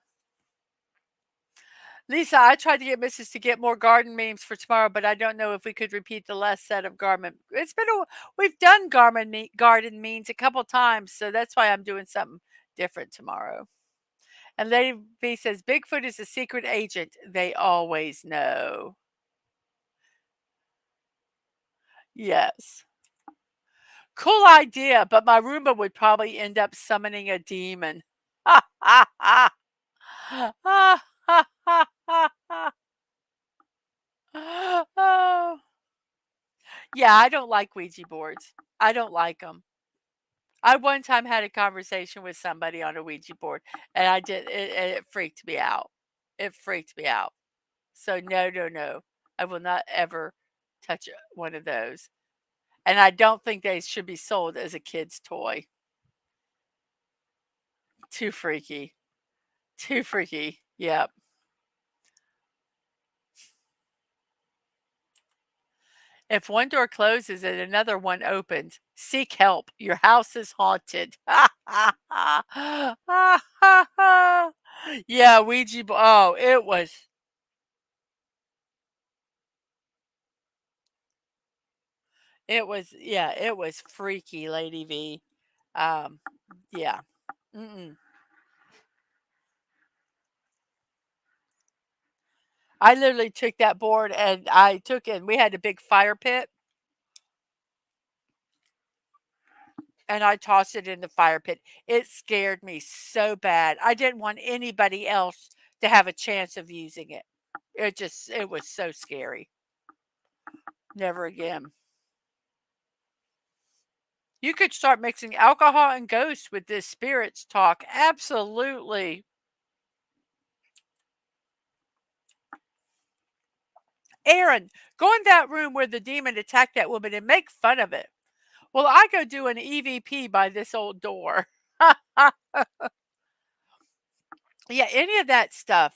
Lisa, I tried to get Mrs. to get more garden memes for tomorrow, but I don't know if we could repeat the last set of garment. We've done garden memes a couple times, so that's why I'm doing something different tomorrow. And Lady V says Bigfoot is a secret agent. They always know. Yes. Cool idea, but my Roomba would probably end up summoning a demon. Oh. Yeah, I don't like Ouija boards. I don't like them. I one time had a conversation with somebody on a Ouija board, and it freaked me out. It freaked me out. So no, no, no. I will not ever touch one of those. And I don't think they should be sold as a kid's toy. Too freaky. Too freaky. Yep. If one door closes and another one opens, seek help. Your house is haunted. Yeah, Ouija board. Oh, yeah, it was freaky, Lady V. Um, yeah. Mm-mm. I literally took that board and we had a big fire pit and I tossed it in the fire pit. It scared me so bad. I didn't want anybody else to have a chance of using it. It was so scary. Never again. You could start mixing alcohol and ghosts with this spirits talk. Absolutely. Aaron, go in that room where the demon attacked that woman and make fun of it. Well, I go do an EVP by this old door. Yeah, any of that stuff,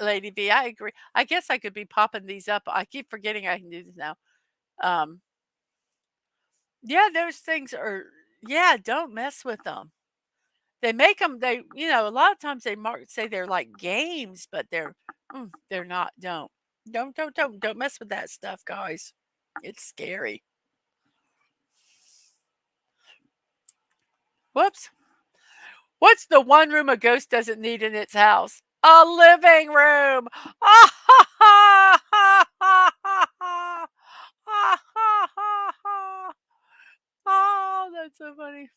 Lady V, I agree. I guess I could be popping these up. I keep forgetting I can do this now. Um, yeah, those things are, yeah, don't mess with them. They make them, a lot of times say they're like games, but they're not. Don't mess with that stuff, guys. It's scary. Whoops. What's the one room a ghost doesn't need in its house? A living room. Ah, ha, ha, ha, ha, ha, ha. Ah, ha, ha, ha. Oh, that's so funny.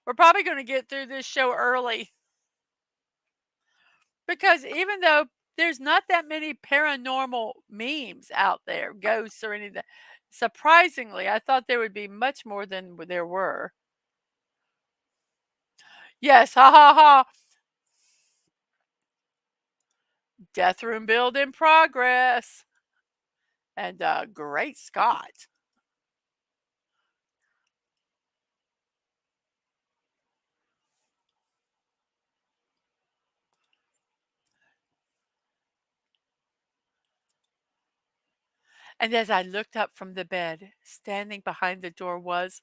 We're probably going to get through this show early because even though there's not that many paranormal memes out there, ghosts or anything, surprisingly, I thought there would be much more than there were. Yes, ha ha ha. Death room build in progress. And great Scott. And as I looked up from the bed, standing behind the door was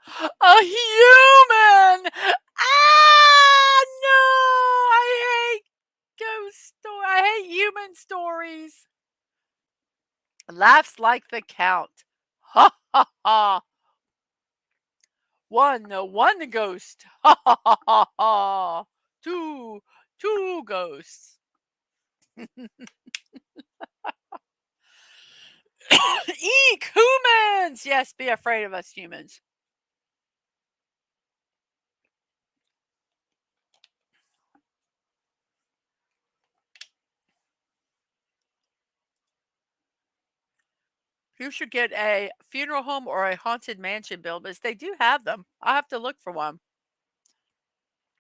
a human. Ah, no! I hate ghost stories. I hate human stories. Laughs like the count. Ha ha ha. One ghost. Ha ha ha ha ha. Two ghosts. Eek, humans! Yes, be afraid of us humans. You should get a funeral home or a haunted mansion built, because they do have them. I'll have to look for one.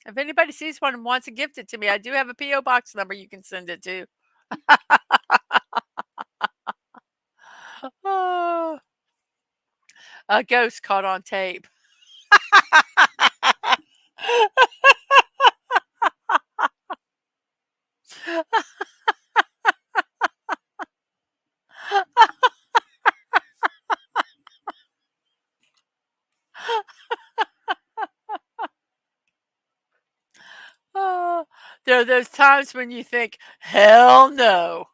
If anybody sees one and wants to gift it to me, I do have a P.O. box number you can send it to. Oh, a ghost caught on tape. Oh, there are those times when you think, hell no.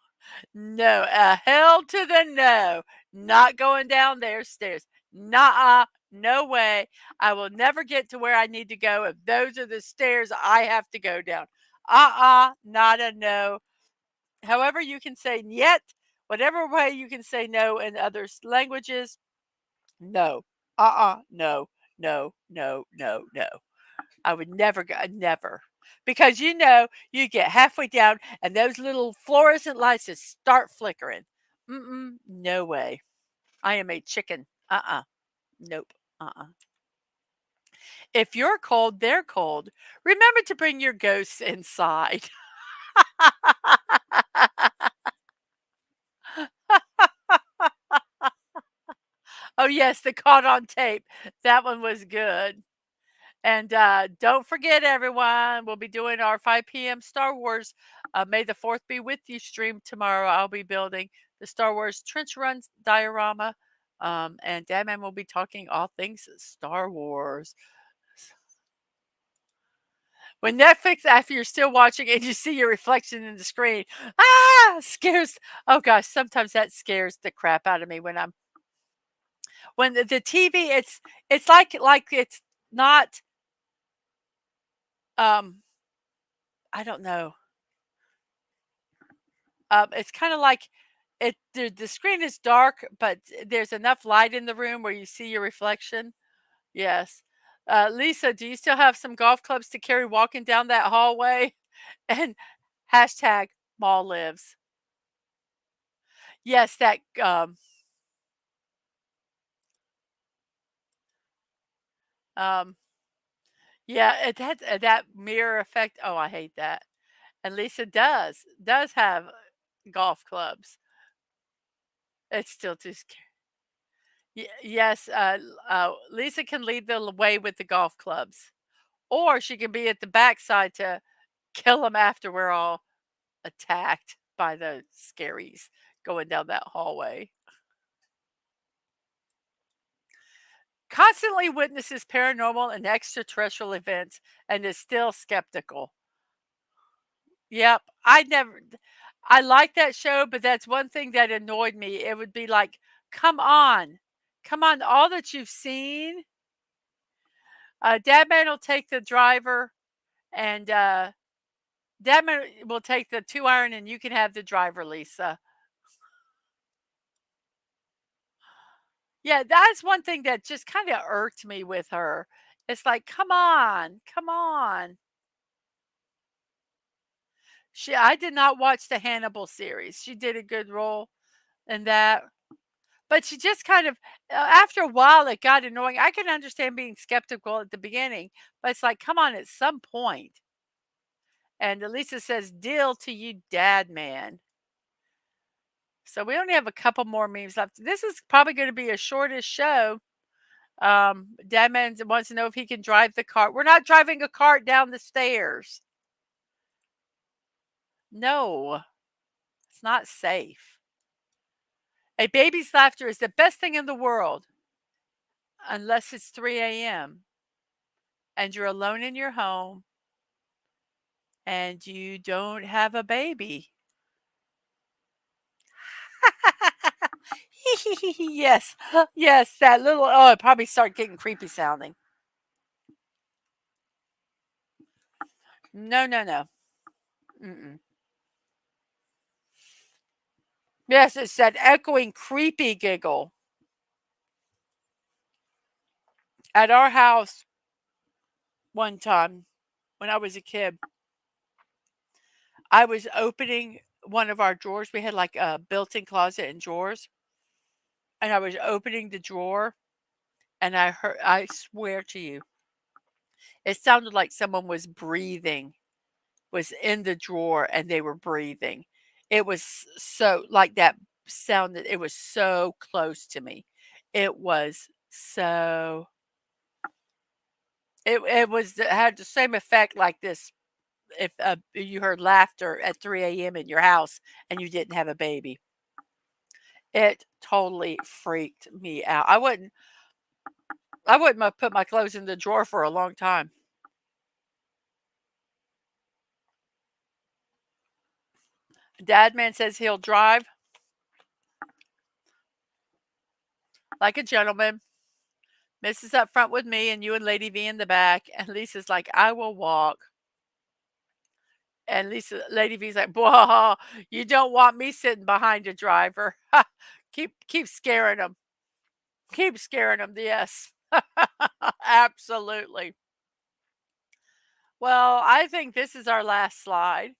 No, a hell to the no. Not going down their stairs. Nuh-uh. No way. I will never get to where I need to go if those are the stairs I have to go down. Not a no. However you can say yet, whatever way you can say no in other languages, no. No. No, no, no, no. I would never go, never. Because you get halfway down and those little fluorescent lights just start flickering. Mm-mm, no way. I am a chicken. Nope. Uh-uh. If you're cold, they're cold. Remember to bring your ghosts inside. Oh, yes, the caught on tape. That one was good. And don't forget, everyone, we'll be doing our 5 p.m. Star Wars May the 4th be with you stream tomorrow. I'll be building the Star Wars Trench Run diorama. And Dadman will be talking all things Star Wars. When Netflix, after you're still watching and you see your reflection in the screen, scares. Oh gosh, sometimes that scares the crap out of me when the TV. It's like it's not. I don't know. It's kind of like the screen is dark, but there's enough light in the room where you see your reflection. Yes. Lisa, do you still have some golf clubs to carry walking down that hallway? And hashtag mall lives. Yes, that, um yeah, it had that mirror effect. Oh, I hate that. And Lisa does have golf clubs. It's still too scary. Yes, Lisa can lead the way with the golf clubs, or she can be at the backside to kill them after we're all attacked by the scaries going down that hallway. Constantly witnesses paranormal and extraterrestrial events and is still skeptical. Yep, I like that show, but that's one thing that annoyed me. It would be like, "Come on. Come on, all that you've seen." Dadman will take the driver, and, Dadman will take the 2 iron, and you can have the driver, Lisa. Yeah, that's one thing that just kinda irked me with her. It's like, "Come on, come on." I did not watch the Hannibal series. She did a good role in that. But she just kind of after a while, it got annoying. I can understand being skeptical at the beginning, but it's like, come on, at some point. And Elisa says, "Deal to you, dad man." So we only have a couple more memes left. This is probably going to be a shortest show. Dad man wants to know if he can drive the cart. We're not driving a cart down the stairs. No, it's not safe. A baby's laughter is the best thing in the world, unless it's 3 a.m. and you're alone in your home and you don't have a baby. Yes, yes, that little oh, it probably start getting creepy sounding. No, no, no. Mm-mm. Yes, it's that echoing creepy giggle. At our house one time when I was a kid, I was opening one of our drawers. We had like a built-in closet and drawers, and I was opening the drawer and I swear to you, it sounded like someone was breathing, was in the drawer and they were breathing. It was so like that sounded it was so close to me. It was so it was it had the same effect like this if you heard laughter at 3 a.m. in your house and you didn't have a baby. It totally freaked me out. I wouldn't have put my clothes in the drawer for a long time. Dadman says he'll drive like a gentleman. Missus up front with me and you and Lady V in the back. And Lisa's like, I will walk. And Lady V's like, "Whoa, you don't want me sitting behind a driver." Keep scaring them. Keep scaring them. Yes. Absolutely. Well, I think this is our last slide.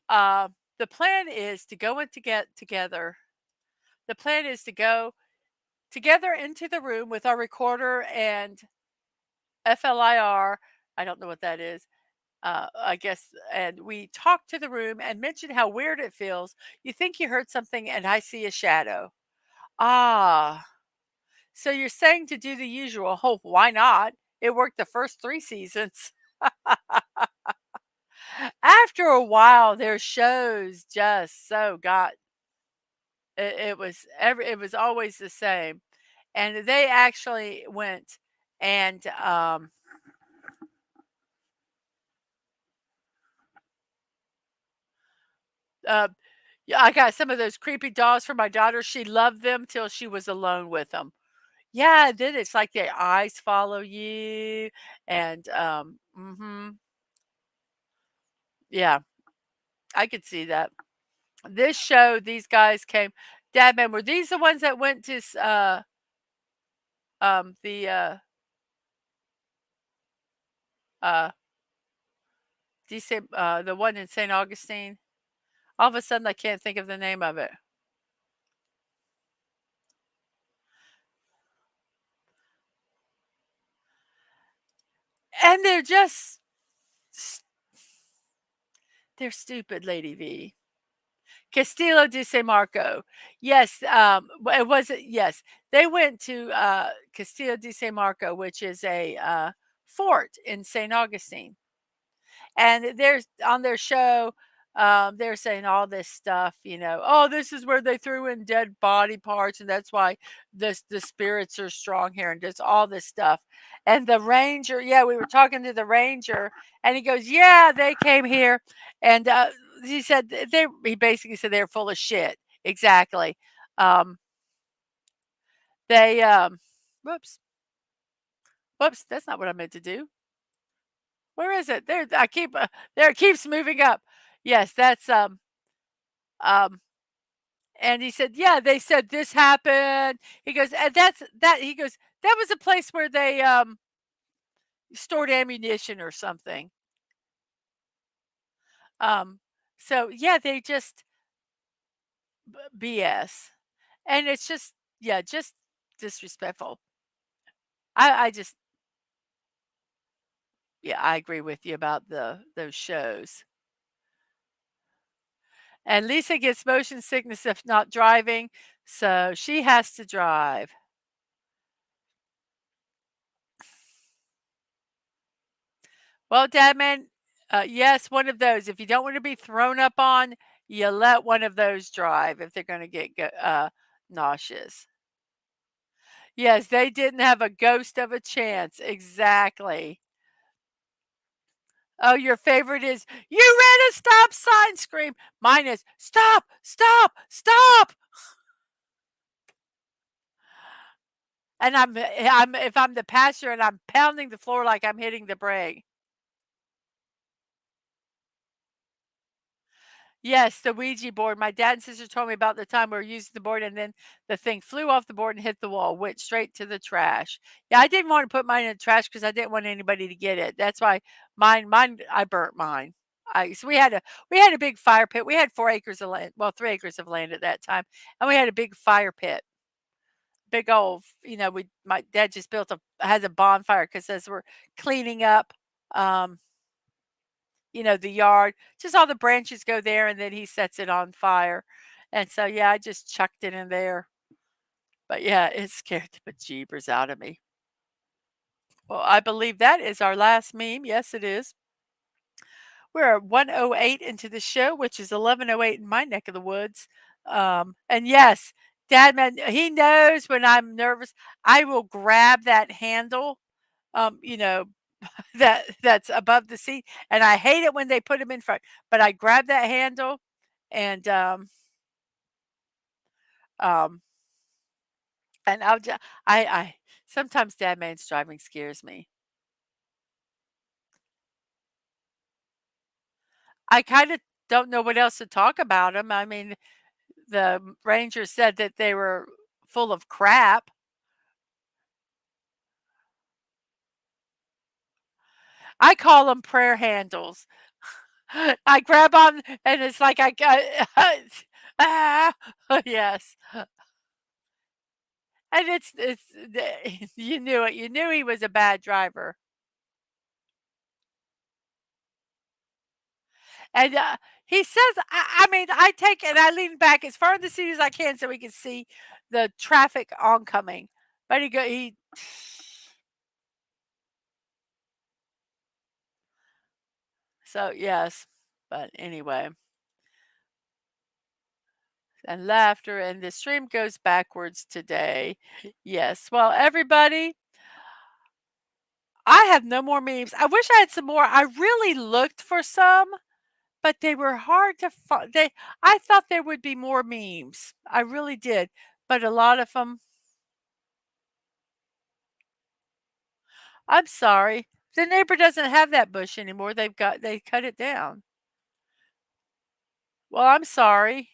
Uh, the plan is to go in to get together. The plan is to go together into the room with our recorder and FLIR. I don't know what that is. I guess, and we talk to the room and mention how weird it feels. You think you heard something, and I see a shadow. Ah, so you're saying to do the usual. Oh, why not? It worked the first 3 seasons. After a while, their shows just so got it was always the same, and they actually went and uh, yeah, I got some of those creepy dolls for my daughter. She loved them till she was alone with them. Yeah, then it's like their eyes follow you and, yeah, I could see that. This show, these guys came Dadman, were these the ones that went to the, uh, the one in St. Augustine? All of a sudden, I can't think of the name of it. And they're just s they're stupid, Lady V. Castillo di San Marco. Yes, it wasn't yes. They went to, Castillo di San Marco, which is a, fort in St. Augustine. And there's on their show, they're saying all this stuff, oh, this is where they threw in dead body parts, and that's why the spirits are strong here, and just all this stuff. And the ranger, yeah, we were talking to the ranger, and he goes, yeah, they came here, and he said he basically said they're full of shit. Exactly. Um, they whoops, whoops, that's not what I meant to do. Where is it? There, I keep there. It keeps moving up. Yes, that's um and he said, "Yeah, they said this happened." He goes, "And that's that." He goes, "That was a place where they stored ammunition or something." Um, so yeah, they just BS, and it's just yeah, just disrespectful. I just yeah, I agree with you about those shows. And Lisa gets motion sickness if not driving, so she has to drive. Well, Dadman, yes, one of those. If you don't want to be thrown up on, you let one of those drive if they're going to get nauseous. Yes, they didn't have a ghost of a chance. Exactly. Oh, your favorite is you ran a stop sign scream. Mine is stop, stop, stop. And I'm if I'm the passenger and I'm pounding the floor like I'm hitting the brake. Yes, the Ouija board. My dad and sister told me about the time we were using the board and then the thing flew off the board and hit the wall, went straight to the trash. Yeah, I didn't want to put mine in the trash because I didn't want anybody to get it. That's why mine I burnt mine. So we had a big fire pit. We had 4 acres of land, well, 3 acres of land at that time, and we had a big fire pit. Big old, we my dad just built has a bonfire because as we're cleaning up um the yard. Just all the branches go there and then he sets it on fire. And so, yeah, I just chucked it in there. But yeah, it scared the bejeebers out of me. Well, I believe that is our last meme. Yes, it is. We're 108 into the show, which is 1108 in my neck of the woods. And yes, Dad, man, he knows when I'm nervous, I will grab that handle, um, you know, that's above the seat, and I hate it when they put them in front, but I grab that handle and, um, and I sometimes Dad man's driving scares me. I kinda don't know what else to talk about them. I mean, the ranger said that they were full of crap. I call them prayer handles. I grab on and it's like I got ah, yes. And it's the you knew it. You knew he was a bad driver. And, he says I mean, I take and I lean back as far in the seat as I can so we can see the traffic oncoming. But he so, yes. But anyway, and laughter, and the stream goes backwards today. Yes. Well, everybody, I have no more memes. I wish I had some more. I really looked for some, but they were hard to find. I thought there would be more memes. I really did, but a lot of them. I'm sorry. The neighbor doesn't have that bush anymore. They cut it down. Well, I'm sorry.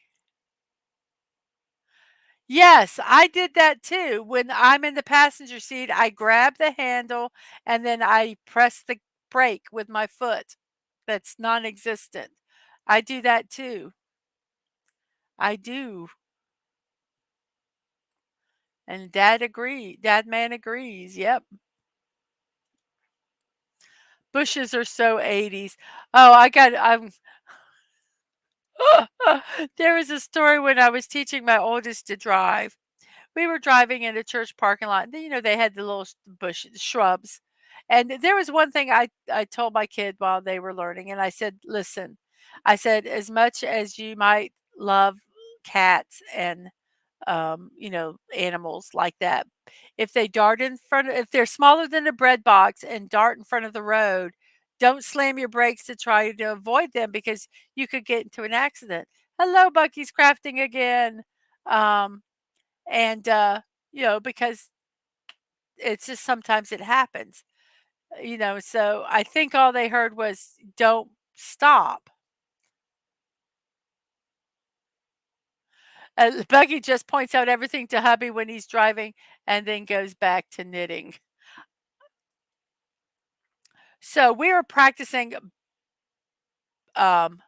Yes, I did that too. When I'm in the passenger seat, I grab the handle and then I press the brake with my foot. That's non-existent. I do that too. I do. And dad man agrees. Yep. Bushes are so 80s. Oh, I'm there was a story when I was teaching my oldest to drive. We were driving in a church parking lot, and then, they had the little bushes, shrubs. And there was one thing I told my kid while they were learning, and I said, "Listen," I said, "as much as you might love cats and animals like that. If they're smaller than a bread box and dart in front of the road, don't slam your brakes to try to avoid them because you could get into an accident." Hello, Bucky's crafting again. Um, and, because it's just sometimes it happens, so I think all they heard was don't stop. Bucky just points out everything to hubby when he's driving and then goes back to knitting. So we were practicing um,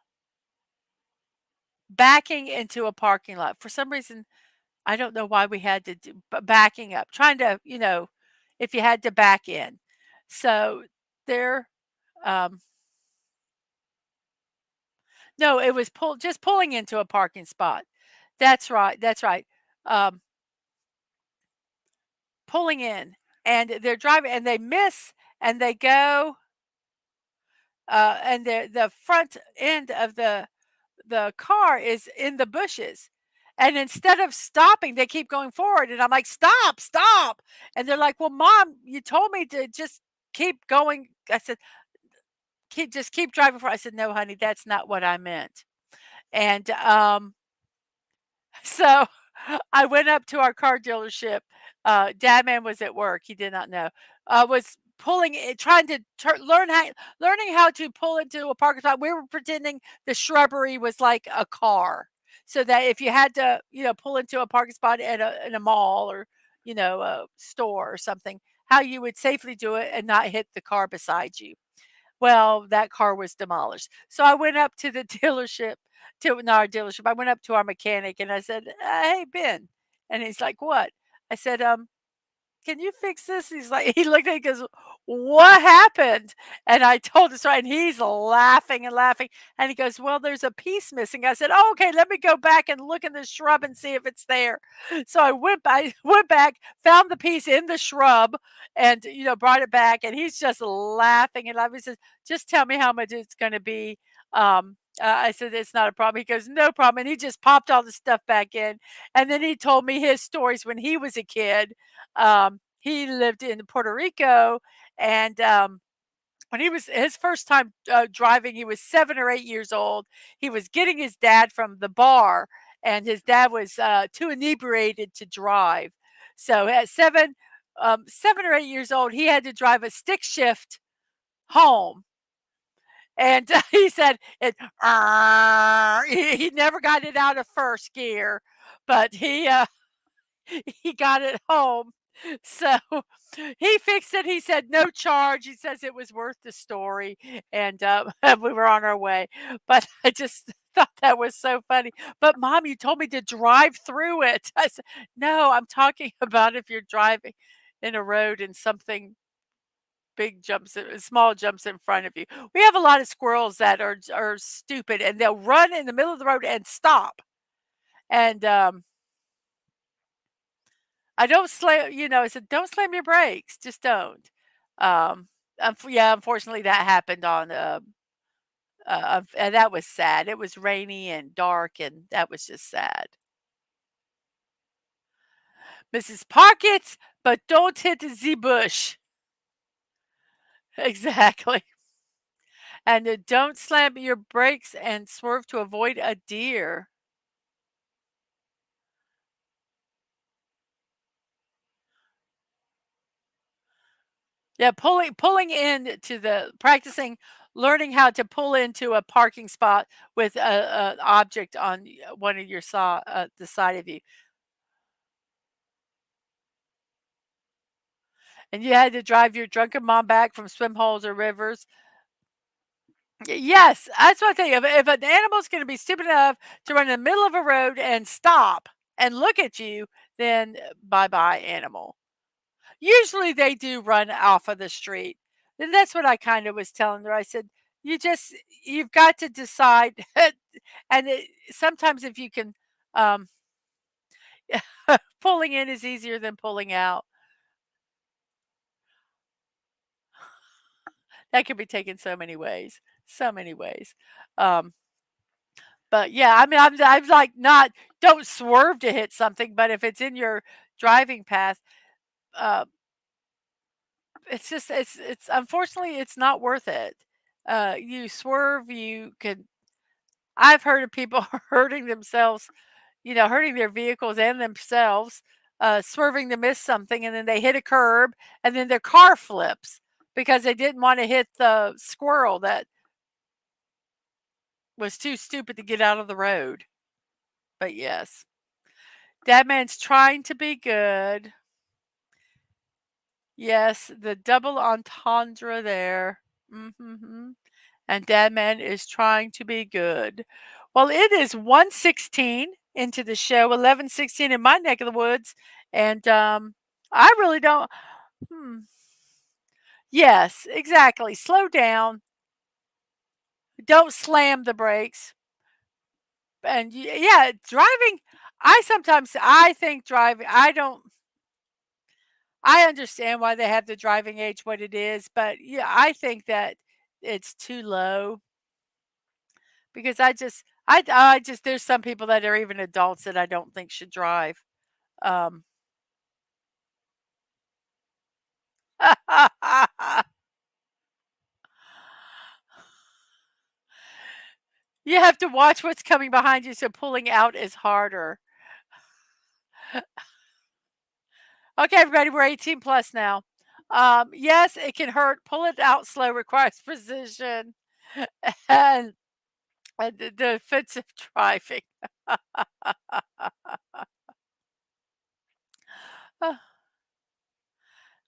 backing into a parking lot. For some reason, I don't know why we had to do backing up, trying to, if you had to back in. So there, um, no, it was just pulling into a parking spot. That's right. That's right. Um, Pulling in, and they're driving, and they miss, and they go, and the front end of the car is in the bushes. And instead of stopping, they keep going forward. And I'm like, stop, stop. And they're like, well, mom, you told me to just keep going. I said, just keep driving forward. I said, no, honey, that's not what I meant. And so I went up to our car dealership. Dadman was at work. He did not know. Was pulling it, trying to learning how to pull into a parking spot. We were pretending the shrubbery was like a car, so that if you had to, pull into a parking spot at in a mall or a store or something, how you would safely do it and not hit the car beside you. Well, that car was demolished. So I went up to the dealership, to not our dealership. I went up to our mechanic and I said, "Hey, Ben." And he's like, "What?" I said, "Can you fix this?" He's like, he looked at it, and goes, "What happened?" And I told him, and he's laughing and laughing. And he goes, "Well, there's a piece missing." I said, "Oh, okay, let me go back and look in the shrub and see if it's there." So I went back, found the piece in the shrub, and brought it back. And he's just laughing and laughing. He says, "Just tell me how much it's going to be." I said, "It's not a problem." He goes, "No problem." And he just popped all the stuff back in. And then he told me his stories when he was a kid. He lived in Puerto Rico, and when he was his first time driving, he was 7 or 8 years old. He was getting his dad from the bar, and his dad was too inebriated to drive. So at 7 or 8 years old, he had to drive a stick shift home. And he said he never got it out of first gear, but he got it home. So he fixed it. He said no charge. He says it was worth the story, and we were on our way. But I just thought that was so funny. But mom, you told me to drive through it. I said, no, I'm talking about if you're driving in a road and something small jumps in front of you. We have a lot of squirrels that are stupid, and they'll run in the middle of the road and stop. And I don't slam, I said, "Don't slam your brakes, just don't." Yeah, unfortunately, that happened on, and that was sad. It was rainy and dark, and that was just sad. Mrs. Pockets, but don't hit the bush. Exactly. And don't slam your brakes and swerve to avoid a deer. Yeah, pulling in to the practicing learning how to pull into a parking spot with a object on one of your the side of you. And you had to drive your drunken mom back from swim holes or rivers. Yes, that's what I think. If an animal's going to be stupid enough to run in the middle of a road and stop and look at you, then bye bye, animal. Usually they do run off of the street. And that's what I kinda was telling her. I said, "You just you've got to decide." And sometimes if you can, um, pulling in is easier than pulling out. That could be taken so many ways, so many ways. Um, but yeah, I mean, I'm like not don't swerve to hit something, but if it's in your driving path, uh, it's just it's unfortunately it's not worth it. You swerve, you could. I've heard of people hurting themselves, hurting their vehicles and themselves, swerving to miss something, and then they hit a curb, and then their car flips because they didn't want to hit the squirrel that was too stupid to get out of the road. But yes, that man's trying to be good. Yes, the double entendre there. Mm-hmm. And Dad Man is trying to be good. Well, it is 1:16 into the show, 11:16 in my neck of the woods, and I really don't. Hmm. Yes, exactly. Slow down. Don't slam the brakes. And yeah, driving. I think driving. I don't. I understand why they have the driving age what it is, but yeah, I think that it's too low because I just there's some people that are even adults that I don't think should drive. Um, you have to watch what's coming behind you, so pulling out is harder. Okay, everybody, we're 18 plus now. Yes, it can hurt. Pull it out slow requires precision and, and defensive driving.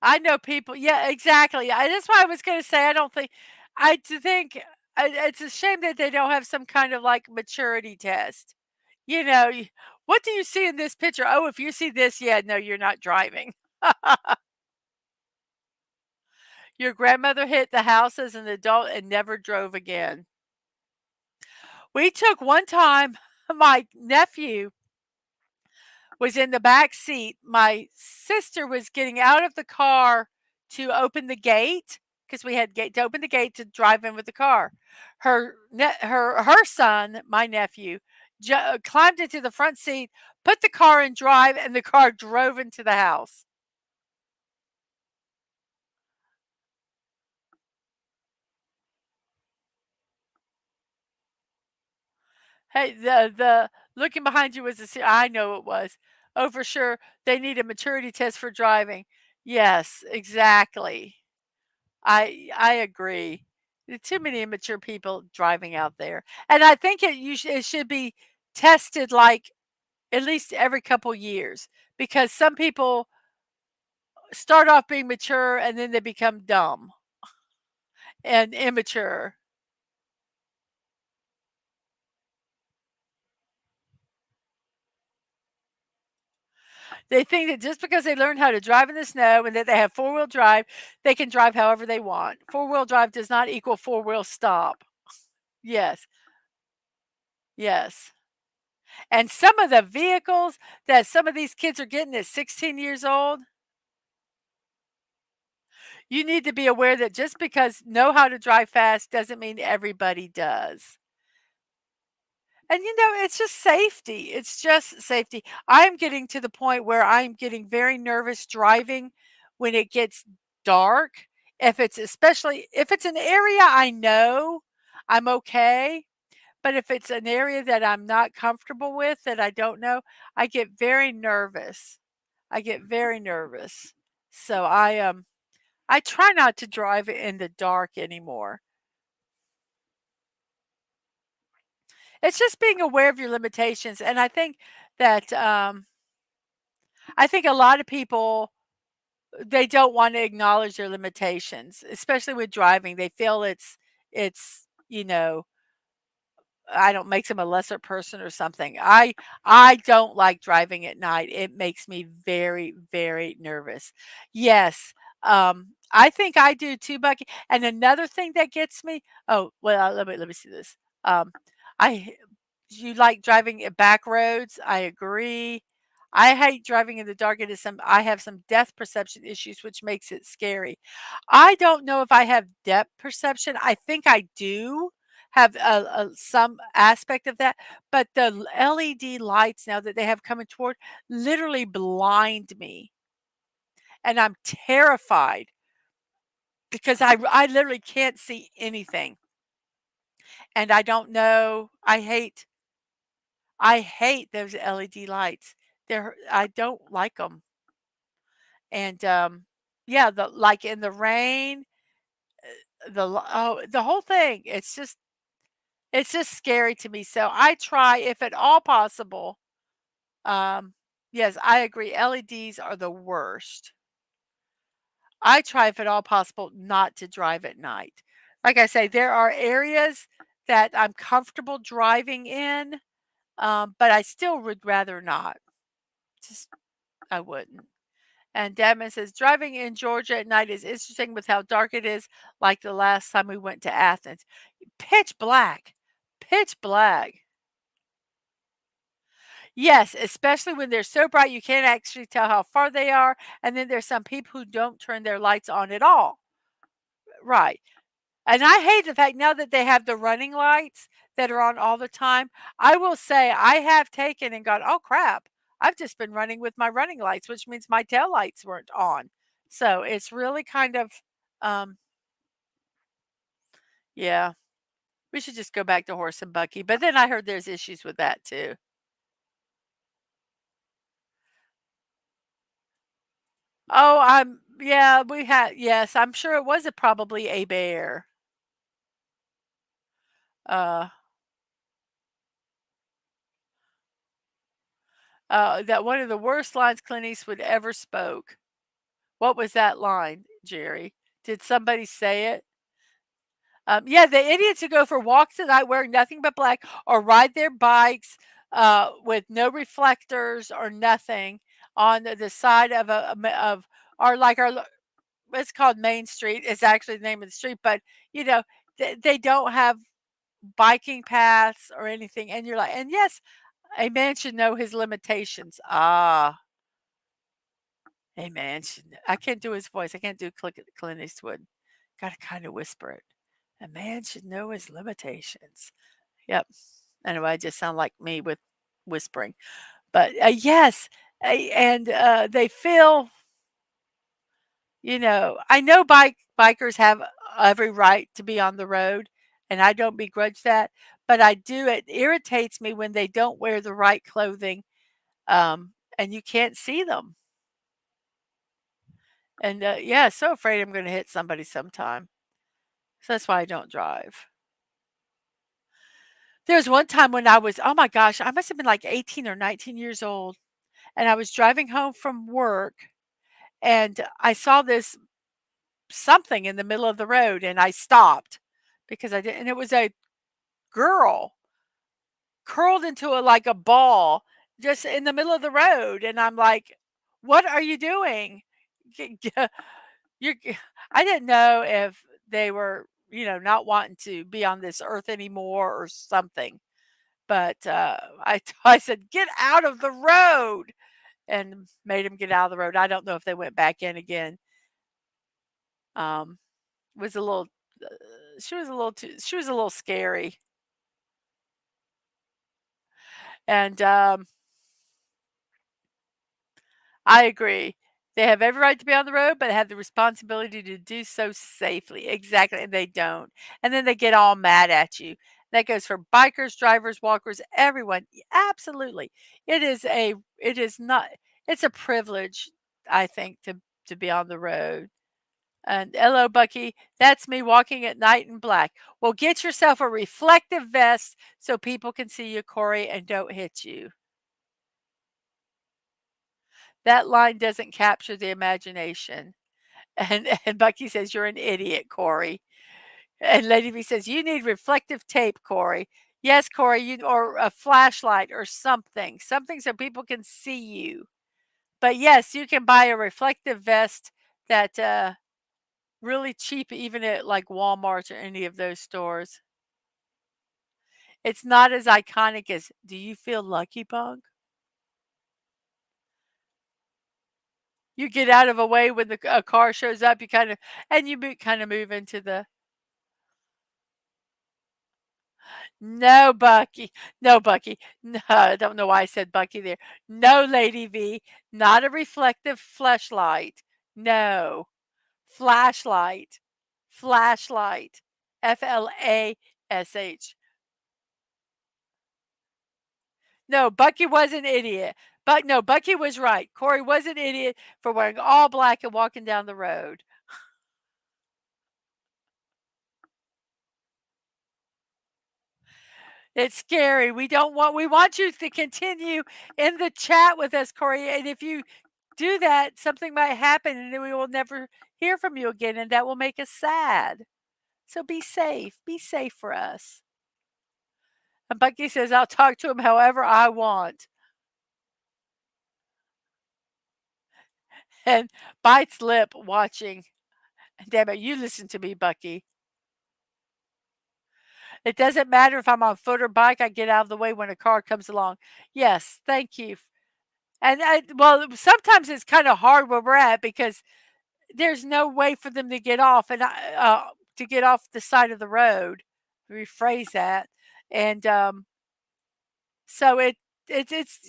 I know people yeah, exactly. That's why I was gonna say I don't think I d think it's a shame that they don't have some kind of, like, maturity test. "What do you see in this picture? Oh, if you see this, yeah, no, you're not driving." Your grandmother hit the house as an adult and never drove again. We took one time, my nephew was in the back seat. My sister was getting out of the car to open the gate because we had gate to open the gate to drive in with the car. Her son, my nephew, climbed into the front seat, put the car in drive, and the car drove into the house. Hey, the looking behind you was I know it was. Oh, for sure. They need a maturity test for driving. Yes, exactly. I agree. Too many immature people driving out there, and I think it should be tested like at least every couple years because some people start off being mature and then they become dumb and immature. They think that just because they learn how to drive in the snow and that they have four-wheel drive, they can drive however they want. Four-wheel drive does not equal four-wheel stop. Yes, yes. And some of the vehicles that some of these kids are getting at 16 years old, you need to be aware that just because know how to drive fast doesn't mean everybody does. And it's just safety. It's just safety. I'm getting to the point where I'm getting very nervous driving when it gets dark. Especially if it's an area I know, I'm okay. But if it's an area that I'm not comfortable with that I don't know, I get very nervous. I get very nervous. So I try not to drive in the dark anymore. It's just being aware of your limitations, and that, I think a lot of people, they don't wanna acknowledge their limitations, especially with driving. They feel it's, I don't makes them a lesser person or something. I don't like driving at night. It makes me very, very nervous. Yes, I think I do too, Bucky. And another thing that gets me, oh, well, let me see this. Um, I you like driving in back roads? I agree. I hate driving in the dark. I have some depth perception issues, which makes it scary. I don't know if I have depth perception. I think I do have some aspect of that, but the LED lights now that they have coming toward literally blind me, and I'm terrified because I literally can't see anything, and I don't know. I hate those LED lights. I don't like them. And, yeah, like in the rain, the whole thing, it's just scary to me. So I try, if at all possible, um, yes, I agree. LEDs are the worst. I try, if at all possible, not to drive at night. Like I say, there are areas that I'm comfortable driving in, but I still would rather not. Just I wouldn't. And Dadman says, driving in Georgia at night is interesting with how dark it is, like the last time we went to Athens. Pitch black. Pitch black. Yes, especially when they're so bright you can't actually tell how far they are. And then there's some people who don't turn their lights on at all. Right. And I hate the fact now that they have the running lights that are on all the time. I will say I have taken and gone, oh crap, I've just been running with my running lights, which means my tail lights weren't on. So it's really kind of, um, yeah, we should just go back to horse and buggy. But then I heard there's issues with that too. Oh, yeah, yes, I'm sure it was probably a bear. Uh, that one of the worst lines Clint Eastwood ever spoke. What was that line, Jerry? Did somebody say it? Yeah, the idiots who go for walks at night wearing nothing but black or ride their bikes with no reflectors or nothing on the side of of or like it's called Main Street. It's actually the name of the street, but you know they don't have biking paths or anything, and you're like, and yes, a man should know his limitations. Ah, a man should. I can't do his voice. I can't do Clint Eastwood. Got to kind of whisper it. A man should know his limitations. Yep. Anyway, I just sound like me with whispering. But yes, and they feel, I know bikers have every right to be on the road, and I don't begrudge that. But I do. It irritates me when they don't wear the right clothing, and you can't see them. And yeah, so afraid I'm going to hit somebody sometime. So that's why I don't drive. There was one time when I was, oh my gosh, I must have been like 18 or 19 years old, and I was driving home from work, and I saw this something in the middle of the road, and I stopped because I didn't, and it was a girl curled into like a ball just in the middle of the road, and I'm like, "What are you doing?" You're, I didn't know if they were, not wanting to be on this earth anymore or something. But, I said, "Get out of the road," and made him get out of the road. I don't know if they went back in again. Um, was a little uh, she was a little scary. And, I agree. They have every right to be on the road, but have the responsibility to do so safely. Exactly, and they don't. And then they get all mad at you. That goes for bikers, drivers, walkers, everyone. Absolutely. It is not it's a privilege, I think, to be on the road. And hello, Bucky. That's me walking at night in black. Well, get yourself a reflective vest so people can see you, Corey, and don't hit you. That line doesn't capture the imagination. And Bucky says, "You're an idiot, Corey." And Lady V says, "You need reflective tape, Corey." Yes, Corey, or a flashlight or something so people can see you. But yes, you can buy a reflective vest that, really cheap even at, like, Walmart or any of those stores. It's not as iconic as, "Do you feel lucky, Punk?" You get out of a way when a car shows up, you kinda and you kinda move into the No, Bucky. No, Bucky. No, I don't know why I said Bucky there. No, Lady V, not a reflective fleshlight. No. Flashlight. Flashlight. FLASH. No, Bucky was an idiot. But no, Bucky was right. Corey was an idiot for wearing all black and walking down the road. It's scary. We want you to continue in the chat with us, Corey. And if you do that, something might happen and then we will never hear from you again, and that will make us sad. So be safe. Be safe for us. And Bucky says, I'll talk to him however I want. And bites lip watching. Damn it, you listen to me, Bucky. It doesn't matter if I'm on foot or bike, I get out of the way when a car comes along. Yes, thank you. And well, sometimes it's kind of hard where we're at because there's no way for them to get off and to get off the side of the road. Rephrase that. And so it's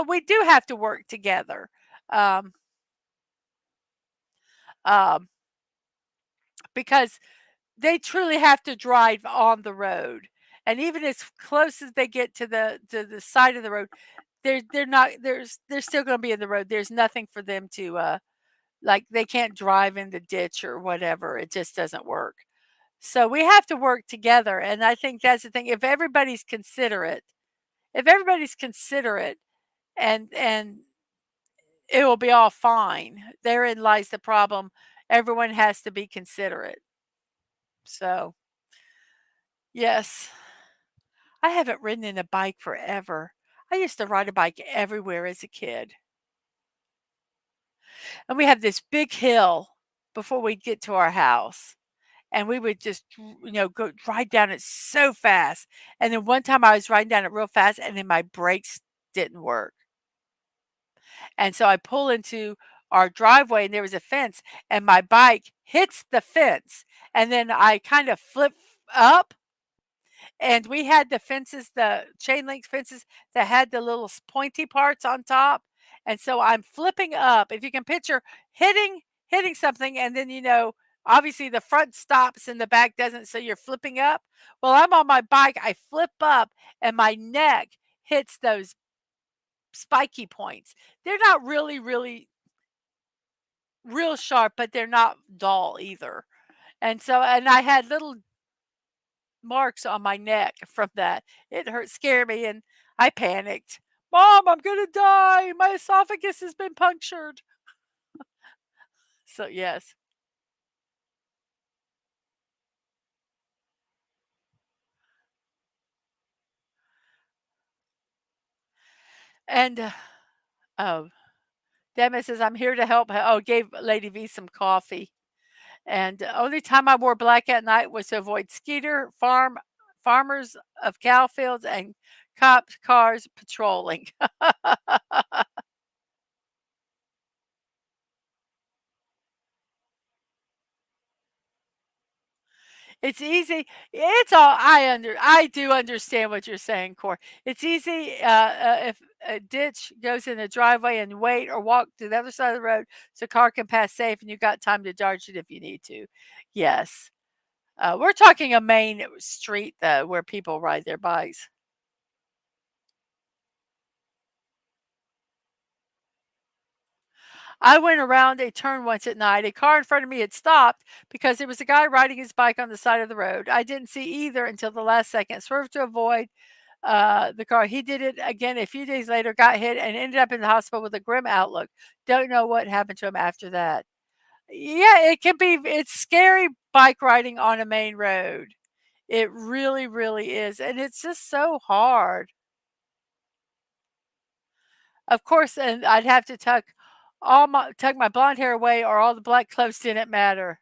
we do have to work together. Um, um, because they truly have to drive on the road. And even as close as they get to the side of the road, they're not they're still going to be in the road. There's nothing for them to like they can't drive in the ditch or whatever. It just doesn't work. So we have to work together, and I think that's the thing. If everybody's considerate, and it will be all fine. Therein lies the problem. Everyone has to be considerate. So yes, I haven't ridden in a bike forever. I used to ride a bike everywhere as a kid, and we had this big hill before we get to our house. And we would just, go ride down it so fast. And then one time I was riding down it real fast and then my brakes didn't work. And so I pull into our driveway and there was a fence and my bike hits the fence. And then I kind of flip up and we had the fences, the chain link fences that had the little pointy parts on top. And so I'm flipping up. If you can picture hitting something and then obviously the front stops and the back doesn't, so you're flipping up. Well, I'm on my bike, I flip up and my neck hits those spiky points. They're not really real sharp, but they're not dull either. And I had little marks on my neck from that. It hurt, scared me, and I panicked. Mom, I'm gonna die. My esophagus has been punctured. So yes. And oh, Demis says I'm here to help. Oh, gave Lady V some coffee. And the only time I wore black at night was to avoid farmers of cow fields, and cop cars patrolling. It's easy. It's all I do understand what you're saying, Core. It's easy if a ditch goes in the driveway and wait or walk to the other side of the road so a car can pass safe and you got time to dodge it if you need to. Yes. We're talking a main street though where people ride their bikes. I went around a turn once at night. A car in front of me had stopped because there was a guy riding his bike on the side of the road. I didn't see either until the last second. Swerved to avoid the car. He did it again a few days later, got hit, and ended up in the hospital with a grim outlook. Don't know what happened to him after that. Yeah, it can be. It's scary bike riding on a main road. It really is. And it's just so hard. Of course, and I'd have to tuck tuck my blonde hair away, or all the black clothes didn't matter.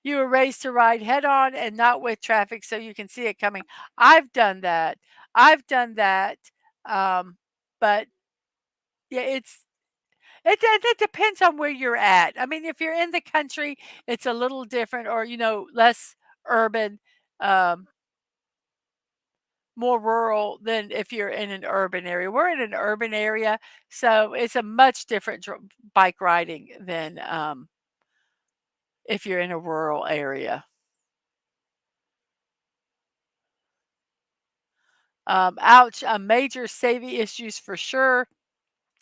You were raised to ride head on and not with traffic so you can see it coming. I've done that. I've done that. Um, but yeah, it depends on where you're at. I mean, if you're in the country, it's a little different, or less urban, um, more rural than if you're in an urban area. We're in an urban area, so it's a much different bike riding than if you're in a rural area. Ouch, major safety issues for sure.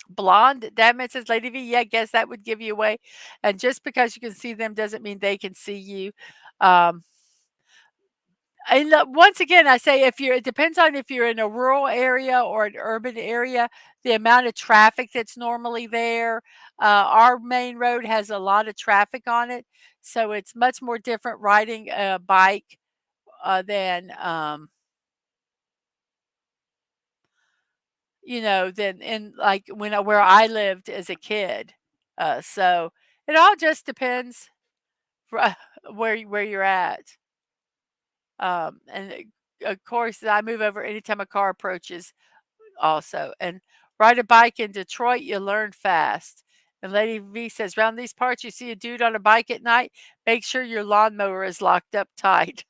Blonde, Dadman says, Lady V, yeah, I guess that would give you away. And just because you can see them doesn't mean they can see you. Um, once again, I say it depends on if you're in a rural area or an urban area, the amount of traffic that's normally there. Our main road has a lot of traffic on it, so it's much more different riding a bike than than in like where I lived as a kid. So it all just depends where you're at. And of course, I move over anytime a car approaches also. And ride a bike in Detroit, you learn fast. And Lady V says, round these parts, you see a dude on a bike at night, make sure your lawnmower is locked up tight.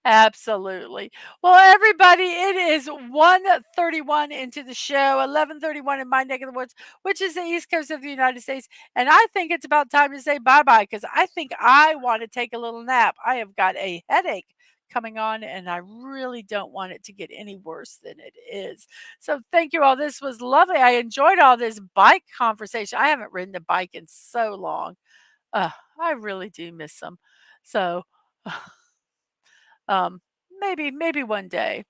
Absolutely. Well, everybody, it is 1:31 into the show, 11:31 in my neck of the woods, which is the East Coast of the United States. And I think it's about time to say bye-bye because I think I want to take a little nap. I have got a headache coming on, and I really don't want it to get any worse than it is. So thank you all. This was lovely. I enjoyed all this bike conversation. I haven't ridden a bike in so long. I really do miss them. So um, maybe one day.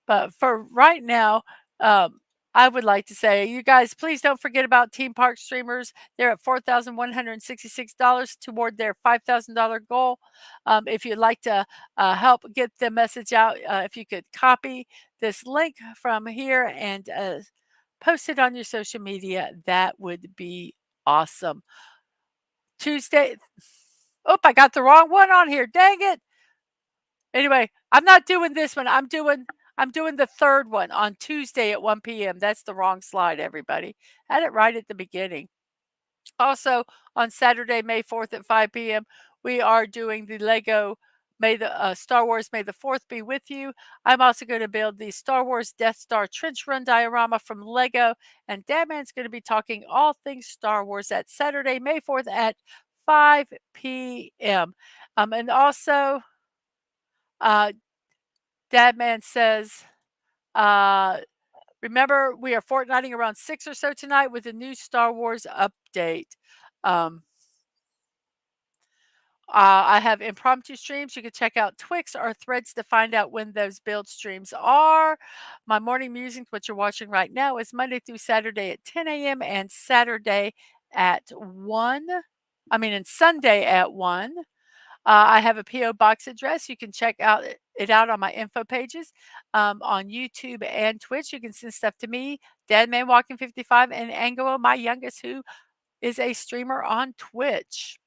But for right now, um, I would like to say, you guys, please don't forget about Team Park Streamers. They're at $4,166 toward their $5,000 goal. If you'd like to help get the message out, if you could copy this link from here and post it on your social media, that would be awesome. Tuesday. Oh, I got the wrong one on here. Dang it. Anyway, I'm not doing this one. I'm doing the third one on Tuesday at 1 p.m. That's the wrong slide, everybody. Had it right at the beginning. Also, on Saturday, May 4th at 5 p.m., we are doing the Lego May the Star Wars May the 4th be with you. I'm also going to build the Star Wars Death Star trench run diorama from Lego, and Dadman's going to be talking all things Star Wars that Saturday, May 4th at 5 p.m. And also, uh, Dadman says, uh, remember, we are fortnighting around 6 or so tonight with a new Star Wars update. Um, I have impromptu streams. You can check out Twix or Threads to find out when those build streams are. My morning musings, what you're watching right now, is Monday through Saturday at 10 a.m. and Saturday at 1. I mean, and Sunday at 1. I have a P.O. box address. You can check it out on my info pages on YouTube and Twitch. You can send stuff to me, DadmanWalking55, and Angelo, my youngest, who is a streamer on Twitch.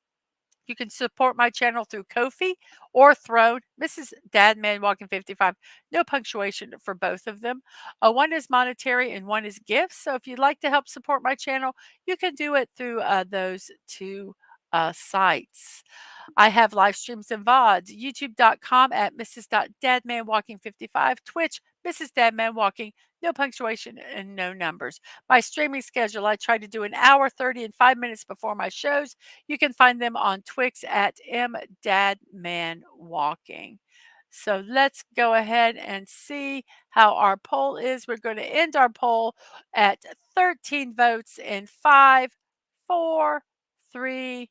You can support my channel through Ko-fi or Throne. Mrs. Dadman Walking 55. No punctuation for both of them. One is monetary and one is gifts. So if you'd like to help support my channel, you can do it through those two sites. I have live streams and VODs. YouTube.com at Mrs.DadmanWalking55. Twitch, Mrs. Dadman Walking. No punctuation and no numbers. My streaming schedule, I try to do an hour, 30, and 5 minutes before my shows. You can find them on Twix at MDadmanWalking. So let's go ahead and see how our poll is. We're going to end our poll at 13 votes in 5, 4, 3,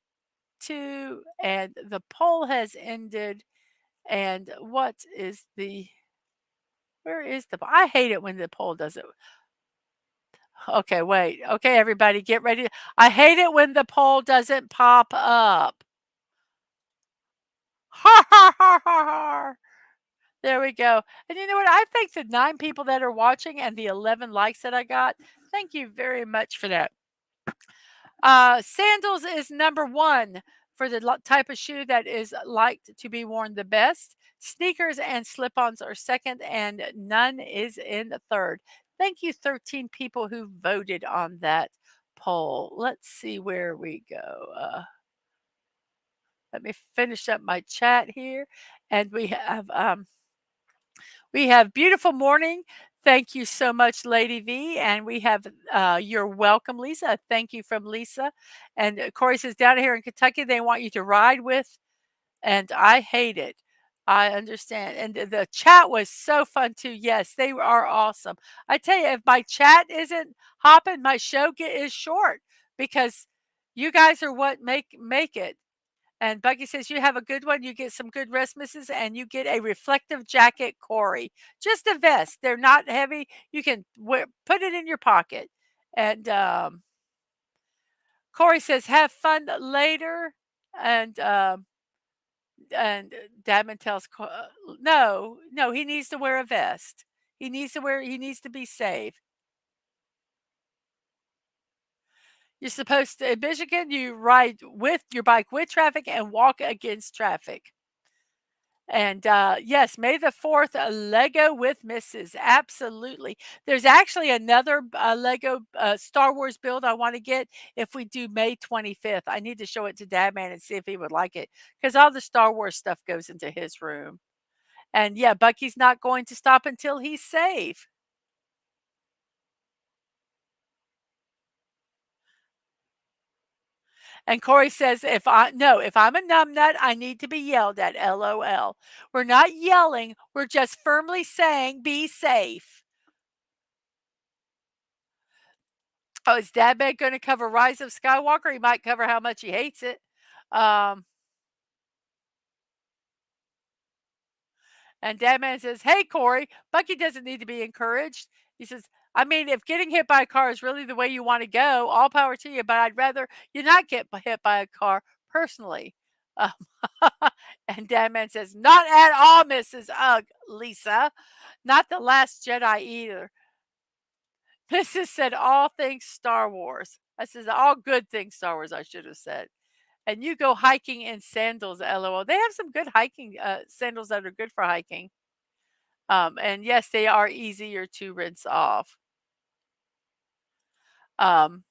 2, and the poll has ended. And where is I hate it when the poll doesn't. Okay, wait. Okay, everybody, get ready. I hate it when the poll doesn't pop up. Ha ha ha ha ha. There we go. And you know what? I thank the 9 people that are watching and the 11 likes that I got. Thank you very much for that. Sandals is number 1 for the type of shoe that is liked to be worn the best. Sneakers and slip-ons are second, and none is in the third. Thank you, 13 people who voted on that poll. Let's see where we go. Let me finish up my chat here, and we have beautiful morning. Thank you so much, Lady V. And we have you're welcome, Lisa. Thank you from Lisa. And Corey says, down here in Kentucky, they want you to ride with, and I hate it. I understand. And the chat was so fun too. Yes, they are awesome. I tell you, if my chat isn't hopping, my show is short because you guys are what make it. And Bucky says, you have a good one. You get some good rest, missus, and you get a reflective jacket, Corey. Just a vest. They're not heavy. You can put it in your pocket. And Corey says, have fun later. And and Dadman tells, no, no, he needs to wear a vest. He needs to be safe. You're supposed to, in Michigan, you ride with your bike with traffic and walk against traffic. And yes, May the 4th, Lego with Mrs. Absolutely. There's actually another Lego Star Wars build I want to get if we do May 25th. I need to show it to Dadman and see if he would like it because all the Star Wars stuff goes into his room. And yeah, Bucky's not going to stop until he's safe. And Corey says, if I'm a numbnut, I need to be yelled at. LOL. We're not yelling. We're just firmly saying, be safe. Oh, is Dadman going to cover Rise of Skywalker? He might cover how much he hates it. Um, and Dadman says, hey, Corey, Bucky doesn't need to be encouraged. He says, I mean, if getting hit by a car is really the way you want to go, all power to you, but I'd rather you not get hit by a car personally. Um, and Dadman says, not at all, Mrs. Ugg, Lisa. Not the Last Jedi either. Mrs. said, all things Star Wars. I says, all good things Star Wars, I should have said. And you go hiking in sandals, LOL. They have some good hiking sandals that are good for hiking. And yes, they are easier to rinse off. Um,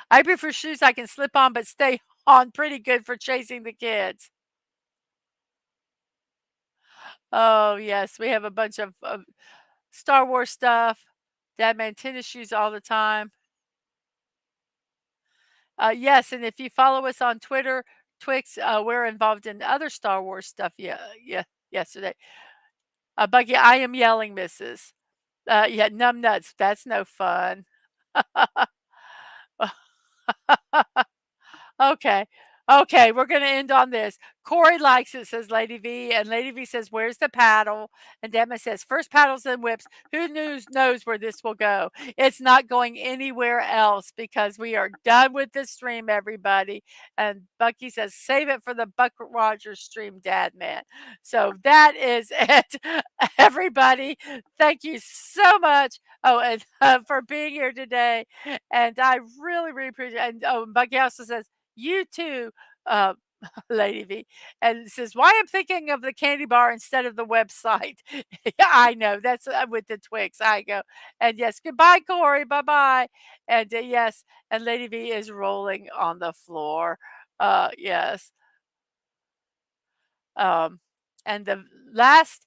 I prefer shoes I can slip on but stay on pretty good for chasing the kids. Oh, yes, we have a bunch of Star Wars stuff. Dadman tennis shoes all the time. Yes, and if you follow us on Twitter, Twix, we're involved in other Star Wars stuff. Yeah, yesterday. Buggy, I am yelling, Mrs. Yeah, numb nuts. That's no fun. Okay. Okay, we're gonna end on this. Corey likes it, says Lady V, and Lady V says, "Where's the paddle?" And Demma says, "First paddles and whips. Who knows where this will go? It's not going anywhere else because we are done with the stream, everybody." And Bucky says, "Save it for the Buck Rogers stream, Dad man." So that is it, everybody. Thank you so much. Oh, and for being here today, and I really, really appreciate. And oh, and Bucky also says, "You too." Uh, Lady V, and it says, "Why I'm thinking of the candy bar instead of the website." Yeah, I know that's with the Twix. I go, and yes, goodbye, Corey. Bye bye. And yes, and Lady V is rolling on the floor. Yes. Um, and the last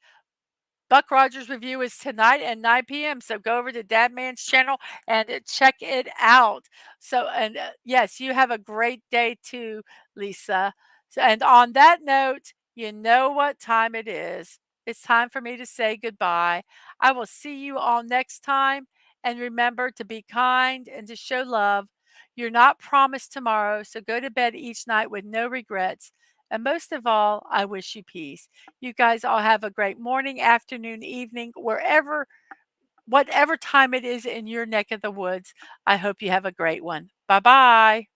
Buck Rogers review is tonight at 9 p.m. So go over to Dadman's channel and check it out. So, and yes, you have a great day too, Lisa. So, and on that note, you know what time it is. It's time for me to say goodbye. I will see you all next time. And remember to be kind and to show love. You're not promised tomorrow, so go to bed each night with no regrets. And most of all, I wish you peace. You guys all have a great morning, afternoon, evening, whatever time it is in your neck of the woods. I hope you have a great one. Bye bye.